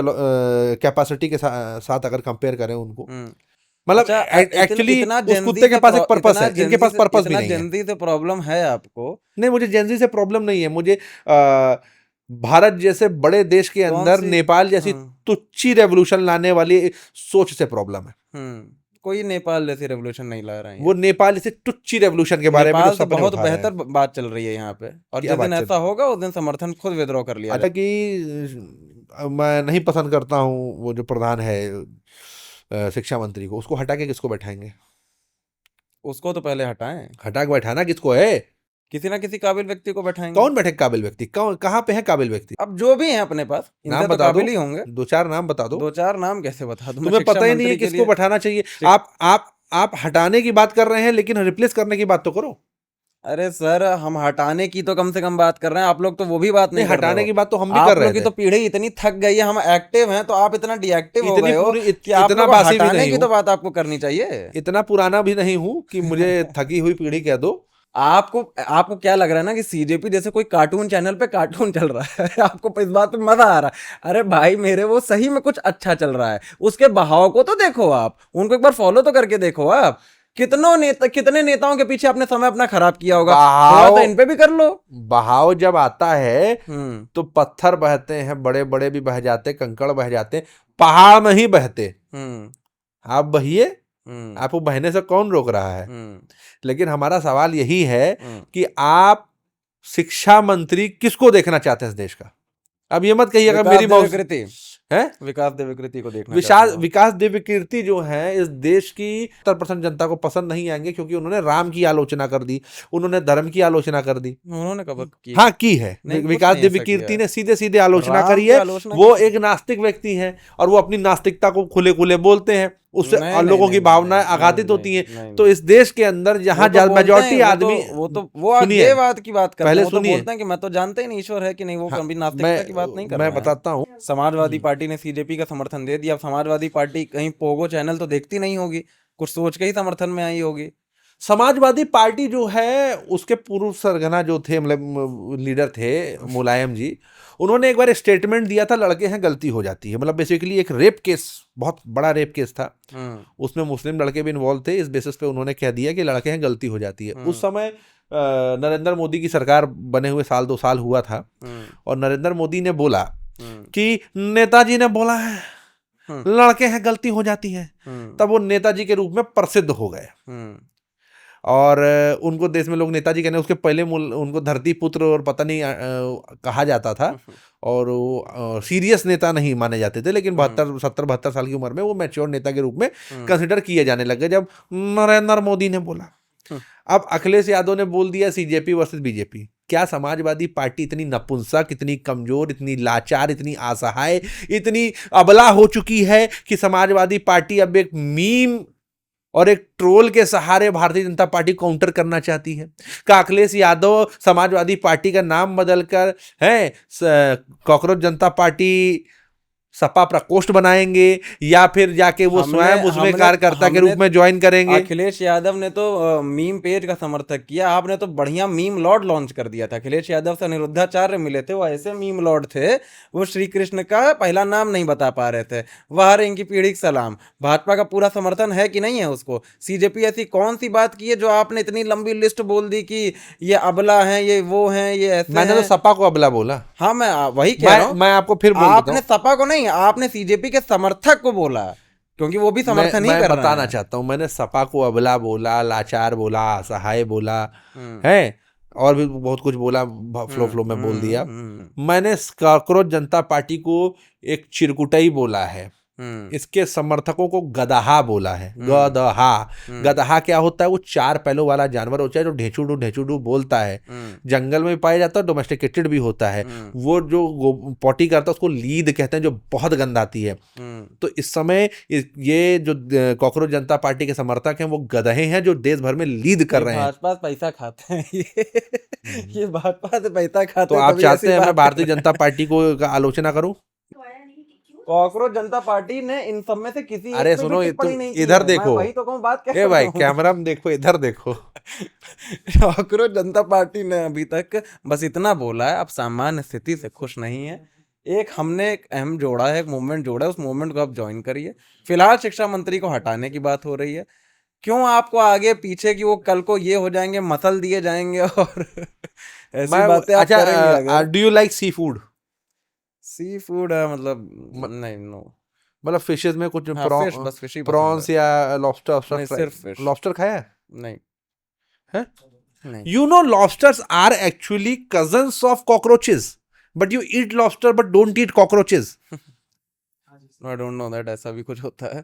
कैपेसिटी के साथ अगर कंपेयर करें उनको। मतलब एक्चुअली उस कुत्ते के पास एक पर्पस है, इनके पास पर्पस भी नहीं है। जेनजी से प्रॉब्लम है आपको? नहीं, मुझे जेनजी से प्रॉब्लम नहीं है, मुझे भारत जैसे बड़े देश के अंदर नेपाल जैसी तुच्छी रेवोल्यूशन लाने वाली सोच से प्रॉब्लम है। कोई नेपाल जैसी रेवोल्यूशन नहीं ला रहे हैं। वो नेपाल से टुच्ची रेवोल्यूशन के बारे में तो बहुत बेहतर बात चल रही है यहाँ पे, और जिस दिन ऐसा होगा उस दिन समर्थन खुद विद्रोह कर लिया। कि मैं नहीं पसंद करता हूँ वो जो प्रधान है शिक्षा मंत्री को, उसको हटा के किसको बैठाएंगे? उसको तो पहले हटाएं, हटा के बैठाना किसको है? किसी ना किसी काबिल व्यक्ति को बैठाएंगे। कौन बैठे काबिल व्यक्ति? कहाँ पे है काबिल व्यक्ति? अब जो भी है अपने पास, नाम बता दो, ही होंगे। दो चार नाम बता दो। दो चार नाम कैसे बता दूं? तुम्हें पता ही नहीं है किसको बैठाना चाहिए। आप हटाने की बात कर रहे हैं, लेकिन रिप्लेस करने की बात तो करो। अरे सर, हम हटाने की तो कम से कम बात कर रहे हैं, आप लोग तो वो भी बात नहीं कर रहे हो। हटाने की बात तो हम भी कर रहे हैं। आप लोग की तो पीढ़ी इतनी थक गई है, हम एक्टिव हैं तो आप इतना डीएक्टिव हो गए हो कि आप इतना बासी भी नहीं, की तो बात आपको करनी चाहिए। इतना पुराना भी नहीं हूं कि मुझे थकी हुई पीढ़ी कह दो। आपको क्या लग रहा है ना कि सीजेपी जैसे कोई कार्टून चैनल पे कार्टून चल रहा है आपको इस बात पे मजा आ रहा है? अरे भाई मेरे, वो सही में कुछ अच्छा चल रहा है, उसके बहाव को तो देखो, आप उनको एक बार फॉलो तो करके देखो। आप कितने नेताओं के पीछे आपने समय अपना खराब किया होगा, थोड़ा बहाव तो इन पे भी कर लो। बहाव जब आता है हम्म तो पत्थर बहते हैं, बड़े बड़े भी बह जाते, कंकड़ बह जाते, पहाड़ नहीं बहते। हम्म आप बहिए, हम्म आपको बहने से कौन रोक रहा है? हम्म लेकिन हमारा सवाल यही है हम्म। कि आप शिक्षा मंत्री किसको देखना चाहते हैं इस देश का? अब ये मत कहिएगा विकास मेरी मौसी देवकृति, है। विकास देवकृति को देखना चाहता हूँ। विकास दिव्यकीर्ति जो है इस देश की 70% जनता को पसंद नहीं आएंगे, क्योंकि उन्होंने राम की आलोचना कर दी, उन्होंने धर्म की आलोचना कर दी। उन्होंने कब की? हाँ की है, नहीं, कुछ विकास नहीं ऐसा दिव्यकीर्ति किया ने सीधे सीधे आलोचना राम करी की है। आलोचना वो की। एक नास्तिक व्यक्ति हैं और वो अपनी नास्तिकता को खुले खुले बोलते हैं, उससे नहीं, और नहीं, लोगों नहीं, की नहीं, भावनाएं नहीं, आघातित नहीं, होती हैं। नहीं, तो नहीं। इस देश के अंदर वो जहां तो बोलते मेजोरिटी हैं, आदमी, वो सुनिए देववाद की बात करते हैं। पहले वो तो सुनिए, बोलते हैं कि मैं तो जानते ही नहीं ईश्वर है कि नहीं, वो हाँ, कभी नास्तिकता की बात नहीं कर मैं रहे हैं। बताता हूँ। समाजवादी पार्टी ने सीजेपी का समर्थन दे दिया। अब समाजवादी पार्टी कहीं पोगो चैनल तो देखती नहीं होगी, कुछ सोच के ही समर्थन में आई होगी। समाजवादी पार्टी जो है उसके पूर्व सरगना जो थे, मतलब लीडर थे मुलायम जी, उन्होंने एक बार स्टेटमेंट दिया था, लड़के हैं गलती हो जाती है। मतलब बेसिकली एक रेप केस, बहुत बड़ा रेप केस था, उसमें मुस्लिम लड़के भी इन्वॉल्व थे। इस बेसिस पे उन्होंने कह दिया कि लड़के हैं गलती हो जाती है। उस समय नरेंद्र मोदी की सरकार बने हुए 1-2 साल हुआ था, और नरेंद्र मोदी ने बोला कि नेताजी ने बोला है लड़के हैं गलती हो जाती है, तब वो नेताजी के रूप में प्रसिद्ध हो गए। और उनको देश में लोग नेताजी कहने, उसके पहले उनको धरती पुत्र और पता नहीं कहा जाता था, और वो सीरियस नेता नहीं माने जाते थे। लेकिन 72 साल की उम्र में वो मैच्योर नेता के रूप में कंसिडर किए जाने लगे जब नरेंद्र मोदी ने बोला। अब अखिलेश यादव ने बोल दिया सीजेपी वर्सेस बीजेपी। क्या समाजवादी पार्टी इतनी नपुंसक, इतनी कमजोर, इतनी लाचार, इतनी असहाय, इतनी अबला हो चुकी है कि समाजवादी पार्टी अब एक मीम और एक ट्रोल के सहारे भारतीय जनता पार्टी काउंटर करना चाहती है? का अखिलेश यादव समाजवादी पार्टी का नाम बदलकर है कॉकरोच जनता पार्टी सपा प्रकोष्ठ बनाएंगे, या फिर जाके वो स्वयं उसमें कार्यकर्ता के रूप में ज्वाइन करेंगे? अखिलेश यादव ने तो मीम पेज का समर्थक किया, आपने तो बढ़िया मीम लॉर्ड लॉन्च कर दिया था। अखिलेश यादव से अनिरुद्धाचार्य मिले थे, वो ऐसे मीम लॉर्ड थे, वो श्री कृष्ण का पहला नाम नहीं बता पा रहे थे। वाह रे इनकी पीढ़ी सलाम। भाजपा का पूरा समर्थन है कि नहीं है उसको? सीजेपी ऐसी कौन सी बात की है जो आपने इतनी लंबी लिस्ट बोल दी कि ये अबला है, ये वो है, ये ऐसे? मैंने तो सपा को अबला बोला। हाँ, मैं वही कह रहा हूँ। मैं आपको फिर बोल देता हूं। आपने सपा को नहीं, आपने सीजेपी के समर्थक को बोला, क्योंकि वो भी समर्थन ही कर रहा है। बताना चाहता हूं, मैंने सपा को अबला बोला, लाचार बोला, असहाय बोला है, और भी बहुत कुछ बोला, फ्लो में बोल दिया। मैंने कॉकरोच जनता पार्टी को एक चिरकुटाई बोला है, इसके समर्थकों को गदहा बोला है। गदहा क्या होता है? वो 4 पैलों वाला जानवर होता है जो ढेचुडू बोलता है, जंगल में पाया जाता है, डोमेस्टिकेटेड भी होता है। वो जो पॉटी करता है उसको लीद कहते हैं, जो बहुत गंद आती है। तो इस समय ये जो कॉकरोच जनता पार्टी के समर्थक हैं वो गधे हैं जो देश भर में लीद कर रहे हैं। भाजपा पैसा खाते हैं ये भाजपा से पैसा खाते हैं। तो आप चाहते हैं मैं भारतीय जनता पार्टी को आलोचना करूं? कॉकरोच जनता पार्टी ने इन सब में से किसी अरे सुनो, इधर देखो, वही तो कहूं, बात ए भाई कैमरा में देखो, इधर देखो। कॉकरोच जनता पार्टी ने अभी तक बस इतना बोला है, अब सामान्य स्थिति से खुश नहीं है। हमने एक अहम जोड़ा है, एक मूवमेंट जोड़ा है, उस मूवमेंट को आप ज्वाइन करिए। फिलहाल शिक्षा मंत्री को हटाने की बात हो रही है। क्यों आपको आगे पीछे की वो कल को ये हो जाएंगे, मसल दिए जाएंगे और ऐसी बातें आप करेंगे? Do you like sea food? Sea food मतलब नहीं, नो, मतलब फिशेस में कुछ बस फिश ही प्रॉन्स या लॉबस्टर? सिर्फ फिश। लॉबस्टर खाया है? नहीं है? नहीं। You know lobsters are actually cousins of cockroaches, but you eat lobster but don't eat cockroaches. I don't know that ऐसा भी कुछ होता है।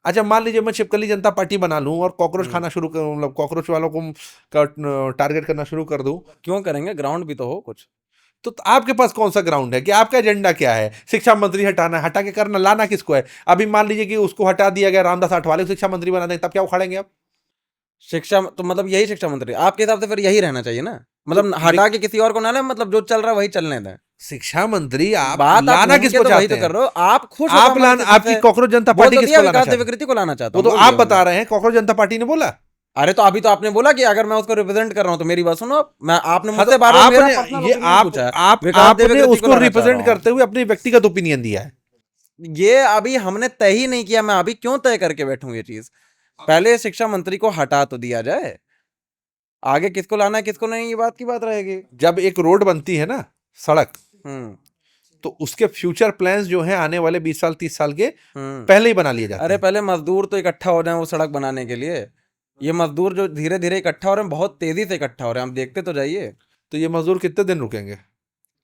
अच्छा मान लीजिए मैं छिपकली जनता पार्टी बना लूं और कॉकरोच खाना शुरू कर, मतलब कॉकरोच वालों को टारगेट करना शुरू कर दूं। क्यों करेंगे? ग्राउंड भी तो हो कुछ। तो आपके पास कौन सा ग्राउंड है? कि आपका एजेंडा क्या है? शिक्षा मंत्री हटाना, हटा के करना, लाना किसको है? अभी मान लीजिए कि उसको हटा दिया गया, रामदास आठवले को शिक्षा मंत्री बना दें, तब क्या उखाड़ेंगे आप? शिक्षा तो मतलब यही शिक्षा मंत्री आपके हिसाब से फिर यही रहना चाहिए ना? मतलब हटा के किसी और को ना ले, मतलब जो चल रहा है वही चलने दें। शिक्षा मंत्री आप लाना किसको चाहते हैं? तो कर रहे हो आप खुश, आप लाना, आपकी कॉकरोच जनता पार्टी किसको लाना चाहती है? विकृति को लाना चाहता हूं। वो तो आप बता रहे हैं, कॉकरोच जनता पार्टी ने बोला। अरे तो अभी तो आपने बोला कि अगर मैं उसको रिप्रेजेंट कर रहा हूं तो मेरी बात सुनो। मैं आपने मुझसे आपने उसको रिप्रेजेंट करते हुए अपनी व्यक्तिगत ओपिनियन दिया है। ये अभी हमने तय ही नहीं किया, मैं अभी क्यों तय करके बैठूं ये चीज? पहले शिक्षा मंत्री को हटा तो दिया जाए, आगे किसको लाना है किसको नहीं, ये बात की बात रहेगी। जब एक रोड बनती है ना, सड़क, हम्म तो उसके फ्यूचर प्लान्स जो हैं आने वाले 20 साल 30 साल के हम्म पहले ही बना लिए जाते अरे हैं। पहले मजदूर तो इकट्ठा हो जाए वो सड़क बनाने के लिए, ये मजदूर जो धीरे धीरे इकट्ठा हो रहे हैं, बहुत तेजी से इकट्ठा हो रहे हैं, हम देखते तो जाइए। तो ये मजदूर कितने दिन रुकेंगे?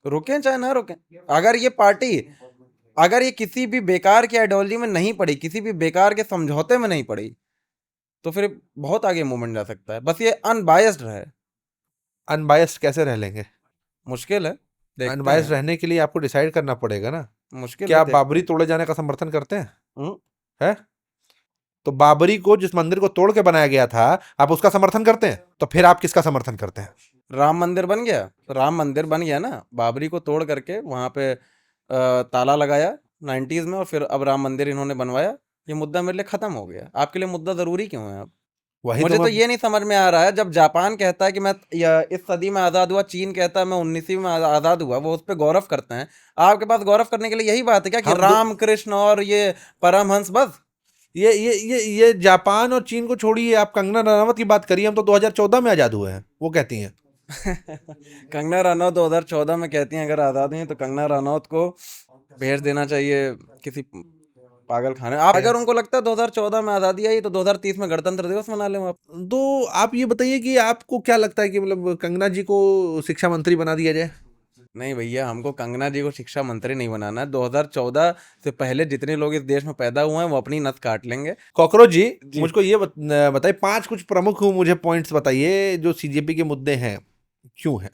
रुकें चाहे ना रुकें, अगर ये पार्टी, अगर ये किसी भी बेकार की आइडियोलॉजी में नहीं पड़ी, किसी भी बेकार के समझौते में नहीं पड़ी, तो फिर बहुत आगे मूवमेंट जा सकता है। बस ये अनबायस्ड रहे। अनबायस्ड कैसे रह लेंगे? मुश्किल है, देखते अनबायस्ड हैं। रहने के लिए आपको डिसाइड करना पड़ेगा ना। मुश्किल क्या है, आप देखते बाबरी हैं। तोड़े जाने का समर्थन करते हैं? हम्म, है? तो बाबरी को, जिस मंदिर को तोड़ के बनाया गया था, आप उसका समर्थन करते हैं? तो फिर आप किसका समर्थन करते हैं? राम मंदिर बन गया, तो राम मंदिर बन गया ना, बाबरी को तोड़ करके वहां पे ताला लगाया 90s में, और फिर अब राम मंदिर इन्होंने बनवाया, ये मुद्दा मेरे लिए खत्म हो गया। आपके लिए मुद्दा जरूरी क्यों है अब? वही मुझे तो तो मैं ये नहीं समझ में आ रहा है, जब जापान कहता है कि मैं इस सदी में आजाद हुआ, चीन कहता है मैं 19वीं में आजाद हुआ, वो उस पर गौरव करते हैं। आपके पास गौरव करने के लिए यही बात है क्या, कि हम राम कृष्ण और ये परमहंस बस? ये जापान और चीन को छोड़िए, आप कंगना रनावत की बात करिए, हम तो 2014 में आजाद हुए हैं, वो कहती हैं। कंगना रनौत 2014 में कहती हैं अगर आजाद हैं, तो कंगना रनौत को भेज देना चाहिए किसी पागल खाने। आप अगर उनको लगता है 2014 में आजादी आई, तो 2030 में गणतंत्र दिवस मना लें आप। तो आप ये बताइए कि आपको क्या लगता है कि मतलब कंगना जी को शिक्षा मंत्री बना दिया जाए? नहीं भैया, हमको कंगना जी को शिक्षा मंत्री नहीं बनाना है। 2014 से पहले जितने लोग इस देश में पैदा हुए हैं, वो अपनी नस काट लेंगे। कॉकरोच जी, जी। मुझको ये बताइए, 5 कुछ प्रमुख मुझे पॉइंट्स बताइए जो सीजेपी के मुद्दे हैं, क्यों है?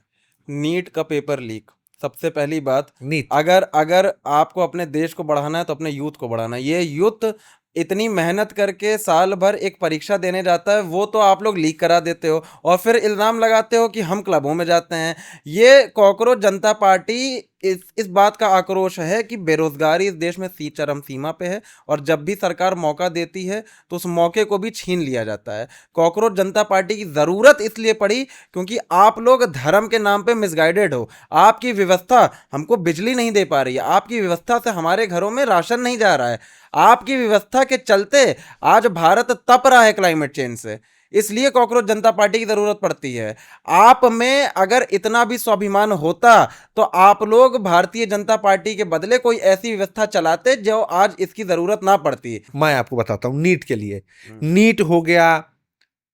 नीट का पेपर लीक, सबसे पहली बात। नीट। अगर अगर आपको अपने देश को बढ़ाना है, तो अपने यूथ को बढ़ाना है। ये यूथ इतनी मेहनत करके साल भर एक परीक्षा देने जाता है, वो तो आप लोग लीक करा देते हो, और फिर इल्ज़ाम लगाते हो कि हम क्लबों में जाते हैं। ये कॉकरोच जनता पार्टी इस बात का आक्रोश है कि बेरोजगारी इस देश में चरम सीमा पे है, और जब भी सरकार मौका देती है, तो उस मौके को भी छीन लिया जाता है। कॉकरोच जनता पार्टी की ज़रूरत इसलिए पड़ी क्योंकि आप लोग धर्म के नाम पे मिसगाइडेड हो। आपकी व्यवस्था हमको बिजली नहीं दे पा रही है, आपकी व्यवस्था से हमारे घरों में राशन नहीं जा रहा है, आपकी व्यवस्था के चलते आज भारत तप रहा है क्लाइमेट चेंज से। इसलिए कॉकरोच जनता पार्टी की जरूरत पड़ती है। आप में अगर इतना भी स्वाभिमान होता, तो आप लोग भारतीय जनता पार्टी के बदले कोई ऐसी व्यवस्था चलाते जो आज इसकी जरूरत ना पड़ती। मैं आपको बताता हूँ, नीट के लिए, हम्म नीट हो गया,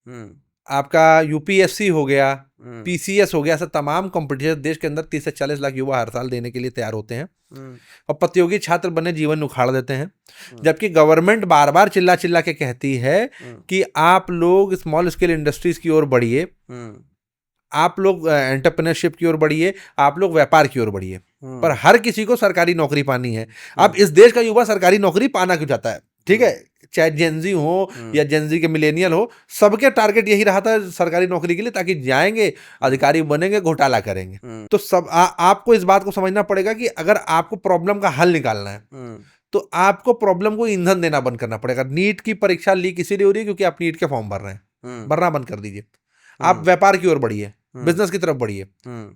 हम्म आपका यूपीएससी हो गया, हम्म पीसीएस हो गया, ऐसे तमाम कंपटीशन देश के अंदर 30 से 40 लाख युवा हर साल देने के लिए तैयार होते हैं, हम्म और प्रतियोगी छात्र बने जीवन उखाड़ देते हैं। हम्म जबकि गवर्नमेंट बार बार चिल्ला चिल्ला के कहती है हम्म कि आप लोग स्मॉल स्केल इंडस्ट्रीज की ओर बढ़िए, हम्म आप लोग एंटरप्रेन्योरशिप की ओर बढ़िए, आप लोग व्यापार की ओर बढ़िए, हम्म पर हर किसी को सरकारी नौकरी पानी है। अब हम्म इस देश का युवा सरकारी नौकरी पाना क्यों चाहता है? ठीक है, चाहे जेनजी हो हम्म या जेनजी के मिलेनियल हो, सबके टारगेट यही रहा था सरकारी नौकरी के लिए, ताकि जाएंगे, अधिकारी बनेंगे, घोटाला करेंगे। हम्म तो आपको इस बात को समझना पड़ेगा कि अगर आपको प्रॉब्लम का हल निकालना है, हम्म तो आपको प्रॉब्लम को ईंधन देना बंद करना पड़ेगा। नीट की परीक्षा लीक इसीलिए हो रही है क्योंकि आप नीट के फॉर्म भर रहे हैं, हम्म भरना बंद कर दीजिए। आप हम्म व्यापार की ओर बढ़िए, हम्म बिजनेस की तरफ बढ़िए, हम्म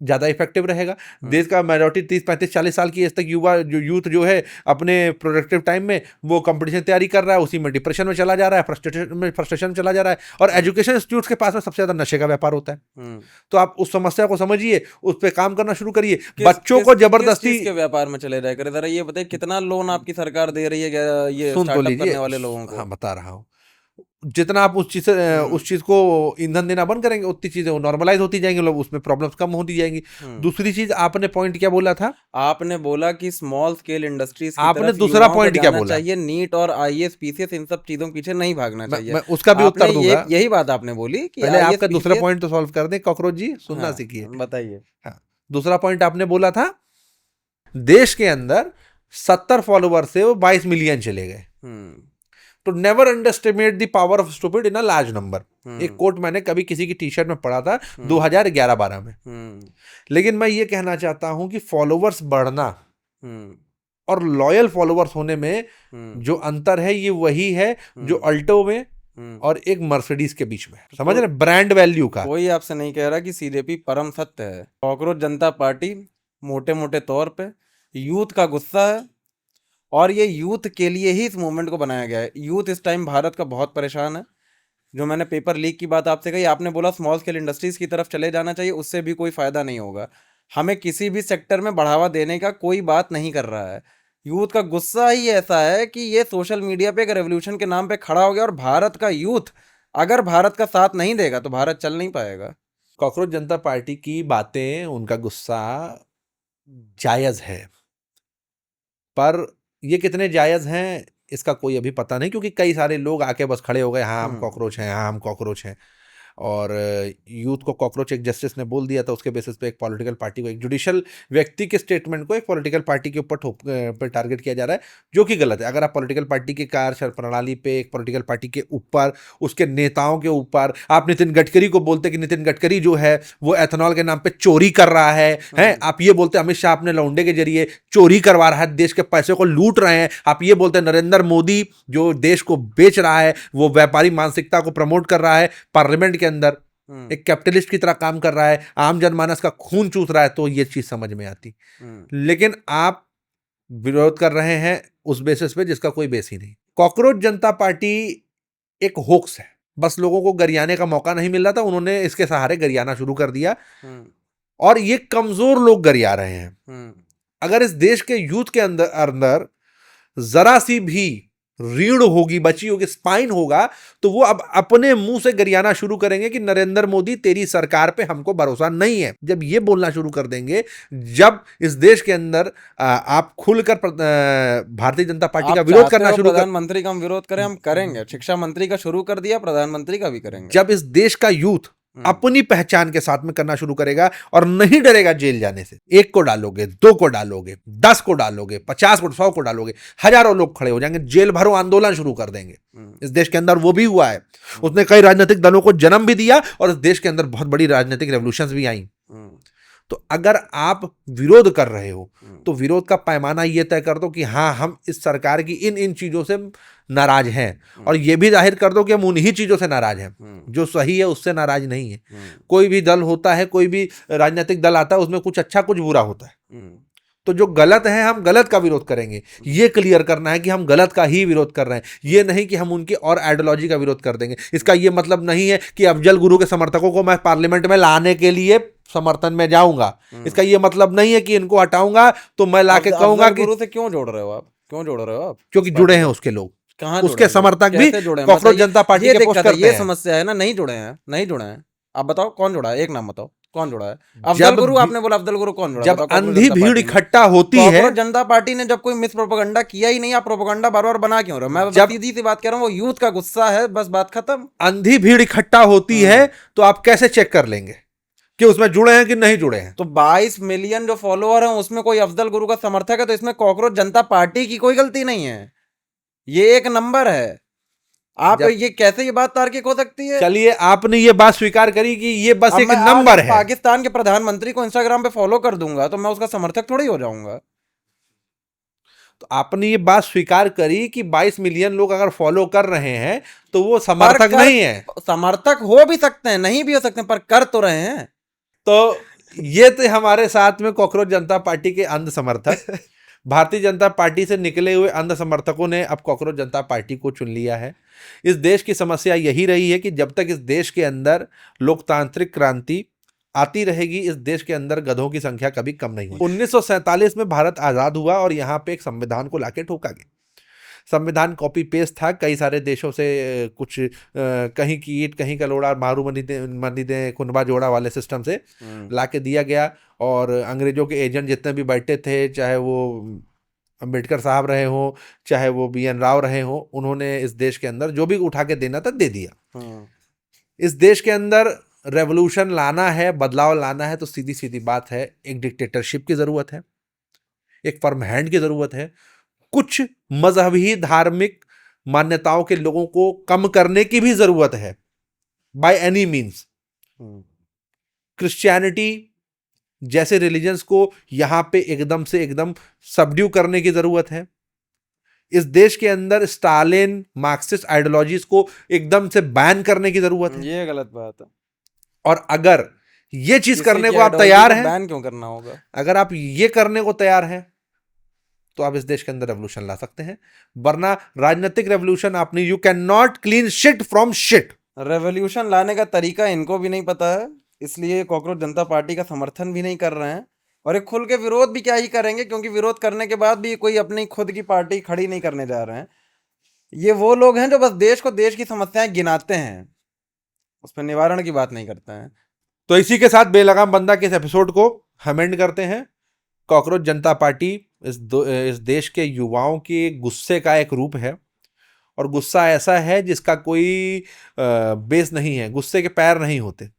ज्यादा इफेक्टिव रहेगा। हम्म देश का मेजोरिटी 30 35 40 साल की एज तक युवा जो यूथ जो है, अपने प्रोडक्टिव टाइम में वो कंपटीशन तैयारी कर रहा है, उसी में डिप्रेशन में चला जा रहा है, फ्रस्ट्रेशन में चला जा रहा है, और एजुकेशन इंस्टीट्यूट्स के पास में सबसे ज्यादा नशे का व्यापार होता है। हम्म तो आप उस समस्या को समझिए, उस पर काम करना शुरू करिए। किस बच्चों किस को किस जबरदस्ती, चीज के व्यापार में चले जाए करे, जरा ये बताइए, कितना लोन आपकी सरकार दे रही है ये सुन तो स्टार्टअप लीजिए, करने वाले लोगों को? हाँ बता रहा हूँ, जितना आप उस चीज को ईंधन देना बंद करेंगे, उतनी चीजें नॉर्मलाइज होती जाएंगी, लोग उसमें प्रॉब्लम्स कम होती जाएंगी। दूसरी चीज, आपने पॉइंट क्या बोला था? आपने बोला कि स्मॉल स्केल इंडस्ट्रीज की आपने तरफ दूसरा युवाओं को पॉइंट क्या जाना बोला? चाहिए, नीट और आईएएस पीसीएस इन सब चीजों के पीछे नहीं भागना चाहिए। मैं उसका भी उत्तर आपने ये दूंगा। यही बात आपने बोली कि पहले आईएएस आपका दूसरा पीसीएस। पॉइंट तो सॉल्व कर दें, कॉकरोच जी, सुनना हाँ, सीखिए। बताइए। हाँ, दूसरा पॉइंट आपने बोला था, देश के अंदर 70 फॉलोवर से वो 22 मिलियन चले गए। हम्म तो never underestimate the power of stupid in a large number. एक हम्म कोट मैंने कभी किसी की टी शर्ट में पढ़ा था 2011-12 में। हम्म लेकिन मैं ये कहना चाहता हूं कि फॉलोवर्स बढ़ना हम्म और लॉयल फॉलोवर्स होने में हम्म जो अंतर है, ये वही है जो अल्टो में हम्म और एक मर्सिडीज के बीच में है। समझ रहे, ब्रांड वैल्यू का। कोई आपसे नहीं कह रहा कि सीजेपी परम सत्य है। कॉकरोच जनता पार्टी मोटे मोटे तौर पे यूथ का गुस्सा है, और ये यूथ के लिए ही इस मूवमेंट को बनाया गया है। यूथ इस टाइम भारत का बहुत परेशान है। जो मैंने पेपर लीक की बात आपसे कही, आपने बोला स्मॉल स्केल इंडस्ट्रीज की तरफ चले जाना चाहिए, उससे भी कोई फायदा नहीं होगा। हमें किसी भी सेक्टर में बढ़ावा देने का कोई बात नहीं कर रहा है। यूथ का गुस्सा ही ऐसा है कि ये सोशल मीडिया पे एक रेवोल्यूशन के नाम पे खड़ा हो गया, और भारत का यूथ अगर भारत का साथ नहीं देगा तो भारत चल नहीं पाएगा। कॉकरोच जनता पार्टी की बातें, उनका गुस्सा जायज है, पर ये कितने जायज हैं इसका कोई अभी पता नहीं, क्योंकि कई सारे लोग आके बस खड़े हो गए, हाँ हम कॉकरोच हैं, हाँ हम कॉकरोच हैं। और यूथ को कॉकरोच एक जस्टिस ने बोल दिया था, उसके बेसिस पे एक पॉलिटिकल पार्टी को, एक जुडिशियल व्यक्ति के स्टेटमेंट को एक पॉलिटिकल पार्टी के ऊपर पे टारगेट किया जा रहा है, जो कि गलत है। अगर आप पॉलिटिकल पार्टी की कार्य प्रणाली पे, एक पॉलिटिकल पार्टी के ऊपर, उसके नेताओं के ऊपर, आप नितिन गडकरी को बोलते कि नितिन गडकरी जो है वो एथेनॉल के नाम पे चोरी कर रहा है, आप ये बोलते अमित शाह अपने लौंडे के जरिए चोरी करवा रहा है, देश के पैसे को लूट रहे हैं, आप ये बोलते नरेंद्र मोदी जो देश को बेच रहा है, वो व्यापारी मानसिकता को प्रमोट कर रहा है, पार्लियामेंट के अंदर एक कैपिटलिस्ट की तरह काम कर रहा है, आम जनमानस का खून चूस रहा है, तो ये चीज समझ में आती। लेकिन आप विरोध कर रहे हैं उस बेसिस पे जिसका कोई बेस ही नहीं। कॉकरोच जनता पार्टी एक होक्स है, बस लोगों को गरियाने का मौका नहीं मिल रहा था, उन्होंने इसके सहारे गरियाना शुरू कर दिया, और ये कमजोर लोग गरिया रहे हैं। अगर इस देश के यूथ के अंदर जरा सी भी रीढ़ होगी, बची होगी, स्पाइन होगा, तो वो अब अपने मुंह से गरियाना शुरू करेंगे कि नरेंद्र मोदी तेरी सरकार पे हमको भरोसा नहीं है। जब ये बोलना शुरू कर देंगे, जब इस देश के अंदर आप खुलकर भारतीय जनता पार्टी का विरोध करना शुरू कर, प्रधानमंत्री का हम विरोध करें, हम करेंगे। शिक्षा मंत्री का शुरू कर दिया, प्रधानमंत्री का भी करेंगे। जब इस देश का यूथ अपनी पहचान के साथ में करना शुरू करेगा और नहीं डरेगा जेल जाने से, 1 को डालोगे, 2 को डालोगे, 10 को डालोगे, 50 को, 100 को डालोगे, हजारों लोग खड़े हो जाएंगे, जेल भरो आंदोलन शुरू कर देंगे। इस देश के अंदर वो भी हुआ है, उसने कई राजनीतिक दलों को जन्म भी दिया, और इस देश के अंदर बहुत बड़ी राजनीतिक रेवोल्यूशंस भी आई। तो अगर आप विरोध कर रहे हो तो विरोध का पैमाना ये तय कर दो कि हाँ हम इस सरकार की इन इन चीजों से नाराज हैं, और ये भी जाहिर कर दो कि हम उन्हीं चीजों से नाराज हैं, जो सही है उससे नाराज नहीं है। कोई भी दल होता है, कोई भी राजनीतिक दल आता है, उसमें कुछ अच्छा कुछ बुरा होता है, तो जो गलत है हम गलत का विरोध करेंगे। ये क्लियर करना है कि हम गलत का ही विरोध कर रहे हैं, ये नहीं कि हम उनकी और आइडियोलॉजी का विरोध कर देंगे। इसका ये मतलब नहीं है कि अफजल गुरु के समर्थकों को मैं पार्लियामेंट में लाने के लिए समर्थन में जाऊंगा, इसका ये मतलब नहीं है कि इनको हटाऊंगा तो मैं लाके कहूंगा कि गुरु से क्यों जोड़ रहे हो आप, क्यों जोड़ रहे हो आप? क्योंकि जुड़े हैं उसके लोग, कहाँ उसके समर्थक भी कॉकरोच जनता पार्टी के पोस्ट करते हैं। ये समस्या है ना, नहीं जुड़े हैं, नहीं जुड़े हैं। आप बताओ कौन जुड़ा है, एक नाम बताओ कौन जुड़ा है? अफजल गुरु, आपने बोला अफजल गुरु, कौन जुड़ा? जब अंधी भीड़ इकट्ठा होती है, कॉकरोच जनता पार्टी ने जब कोई मिस प्रोपेगेंडा किया ही नहीं, आप प्रोपेगेंडा बार बार बना क्यों रहे हो? मैं जब सीधी सी बात कह रहा हूँ, वो यूथ का गुस्सा है, बस बात खत्म। अंधी भीड़ इकट्ठा होती है तो आप कैसे चेक कर लेंगे कि उसमें जुड़े हैं कि नहीं जुड़े हैं? तो 22 मिलियन जो फॉलोअर हैं उसमें कोई अफजल गुरु का समर्थक है, तो इसमें कॉकरोच जनता पार्टी की कोई गलती नहीं है, ये एक नंबर है। आप ये कैसे ये बात तार्किक हो सकती है? चलिए, आपने ये बात स्वीकार करी कि ये बस एक नंबर है। पाकिस्तान के प्रधानमंत्री को इंस्टाग्राम पे फॉलो कर दूंगा तो मैं उसका समर्थक थोड़ी हो जाऊंगा। तो आपने ये बात स्वीकार करी कि 22 मिलियन लोग अगर फॉलो कर रहे हैं तो वो समर्थक नहीं है। समर्थक हो भी सकते हैं, नहीं भी हो सकते हैं, पर कर तो रहे हैं। तो ये थे हमारे साथ में कॉकरोच जनता पार्टी के अंध समर्थक। भारतीय जनता पार्टी से निकले हुए अंध समर्थकों ने अब कॉकरोच जनता पार्टी को चुन लिया है। इस देश की समस्या यही रही है कि जब तक इस देश के अंदर लोकतांत्रिक क्रांति आती रहेगी, इस देश के अंदर गधों की संख्या कभी कम नहीं हुई। 1947 में भारत आज़ाद हुआ और यहाँ पे एक संविधान को लाके ठोका गया। संविधान कॉपी पेस्ट था कई सारे देशों से, कुछ कहीं की ईंट कहीं का लोड़ा, मारू मनी दे खुनबा जोड़ा वाले सिस्टम से लाके दिया गया। और अंग्रेजों के एजेंट जितने भी बैठे थे, चाहे वो अंबेडकर साहब रहे हो, चाहे वो BN राव रहे हो, उन्होंने इस देश के अंदर जो भी उठा के देना था दे दिया। इस देश के अंदर रेवोल्यूशन लाना है, बदलाव लाना है, तो सीधी सीधी बात है, एक डिक्टेटरशिप की जरूरत है, एक फर्म हैंड की जरूरत है, कुछ मजहबी धार्मिक मान्यताओं के लोगों को कम करने की भी जरूरत है बाय एनी मीन्स। क्रिश्चियनिटी जैसे रिलीजन्स को यहां पे एकदम से एकदम सबड्यू करने की जरूरत है। इस देश के अंदर स्टालिन मार्क्सिस्ट आइडियोलॉजीज को एकदम से बैन करने की जरूरत है। ये गलत बात है। और अगर ये चीज करने को आप तैयार हैं, बैन क्यों करना होगा? अगर आप ये करने को तैयार हैं तो आप इस देश के अंदर रेवोल्यूशन ला सकते हैं, वरना राजनीतिक रेवोल्यूशन आपने, you can not clean shit from shit. Revolution लाने का तरीका इनको भी नहीं पता है, इसलिए कॉकरोच जनता पार्टी का समर्थन भी नहीं कर रहे हैं। और एक खुल के विरोध भी क्या ही करेंगे, क्योंकि विरोध करने के बाद भी कोई अपनी खुद की पार्टी खड़ी नहीं करने जा रहे हैं। ये वो लोग हैं जो बस देश को, देश की समस्याएं गिनाते हैं, उस पर निवारण की बात नहीं करते हैं। तो इसी के साथ बेलगाम बंदा के इस एपिसोड को हम एंड करते हैं। कॉकरोच जनता पार्टी इस देश के युवाओं के गुस्से का एक रूप है, और गुस्सा ऐसा है जिसका कोई बेस नहीं है, गुस्से के पैर नहीं होते।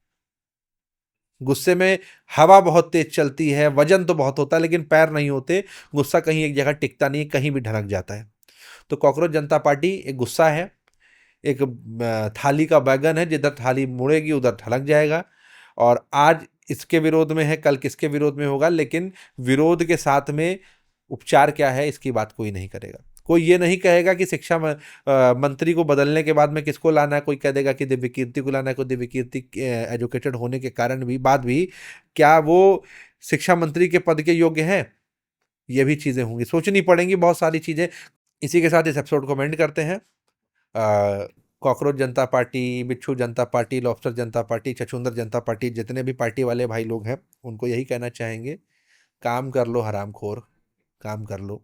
गुस्से में हवा बहुत तेज चलती है, वजन तो बहुत होता है, लेकिन पैर नहीं होते। गुस्सा कहीं एक जगह टिकता नहीं, कहीं भी ढलक जाता है। तो कॉकरोच जनता पार्टी एक गुस्सा है, एक थाली का बैगन है, जिधर थाली मुड़ेगी उधर ढलक जाएगा। और आज इसके विरोध में है, कल किसके विरोध में होगा, लेकिन विरोध के साथ में उपचार क्या है इसकी बात कोई नहीं करेगा। कोई ये नहीं कहेगा कि शिक्षा मंत्री को बदलने के बाद में किसको लाना है। कोई कह देगा कि दिव्य कीर्ति को लाना है, कोई दिव्य कीर्ति एजुकेटेड होने के कारण भी बाद भी क्या वो शिक्षा मंत्री के पद के योग्य है, ये भी चीज़ें होंगी, सोचनी पड़ेंगी बहुत सारी चीज़ें। इसी के साथ इस एपिसोड को एंड करते हैं। कॉकरोच जनता पार्टी, बिच्छू जनता पार्टी, लॉबस्टर जनता पार्टी, छछूंदर जनता पार्टी, जितने भी पार्टी वाले भाई लोग हैं, उनको यही कहना चाहेंगे, काम कर लो हरामखोर, काम कर लो।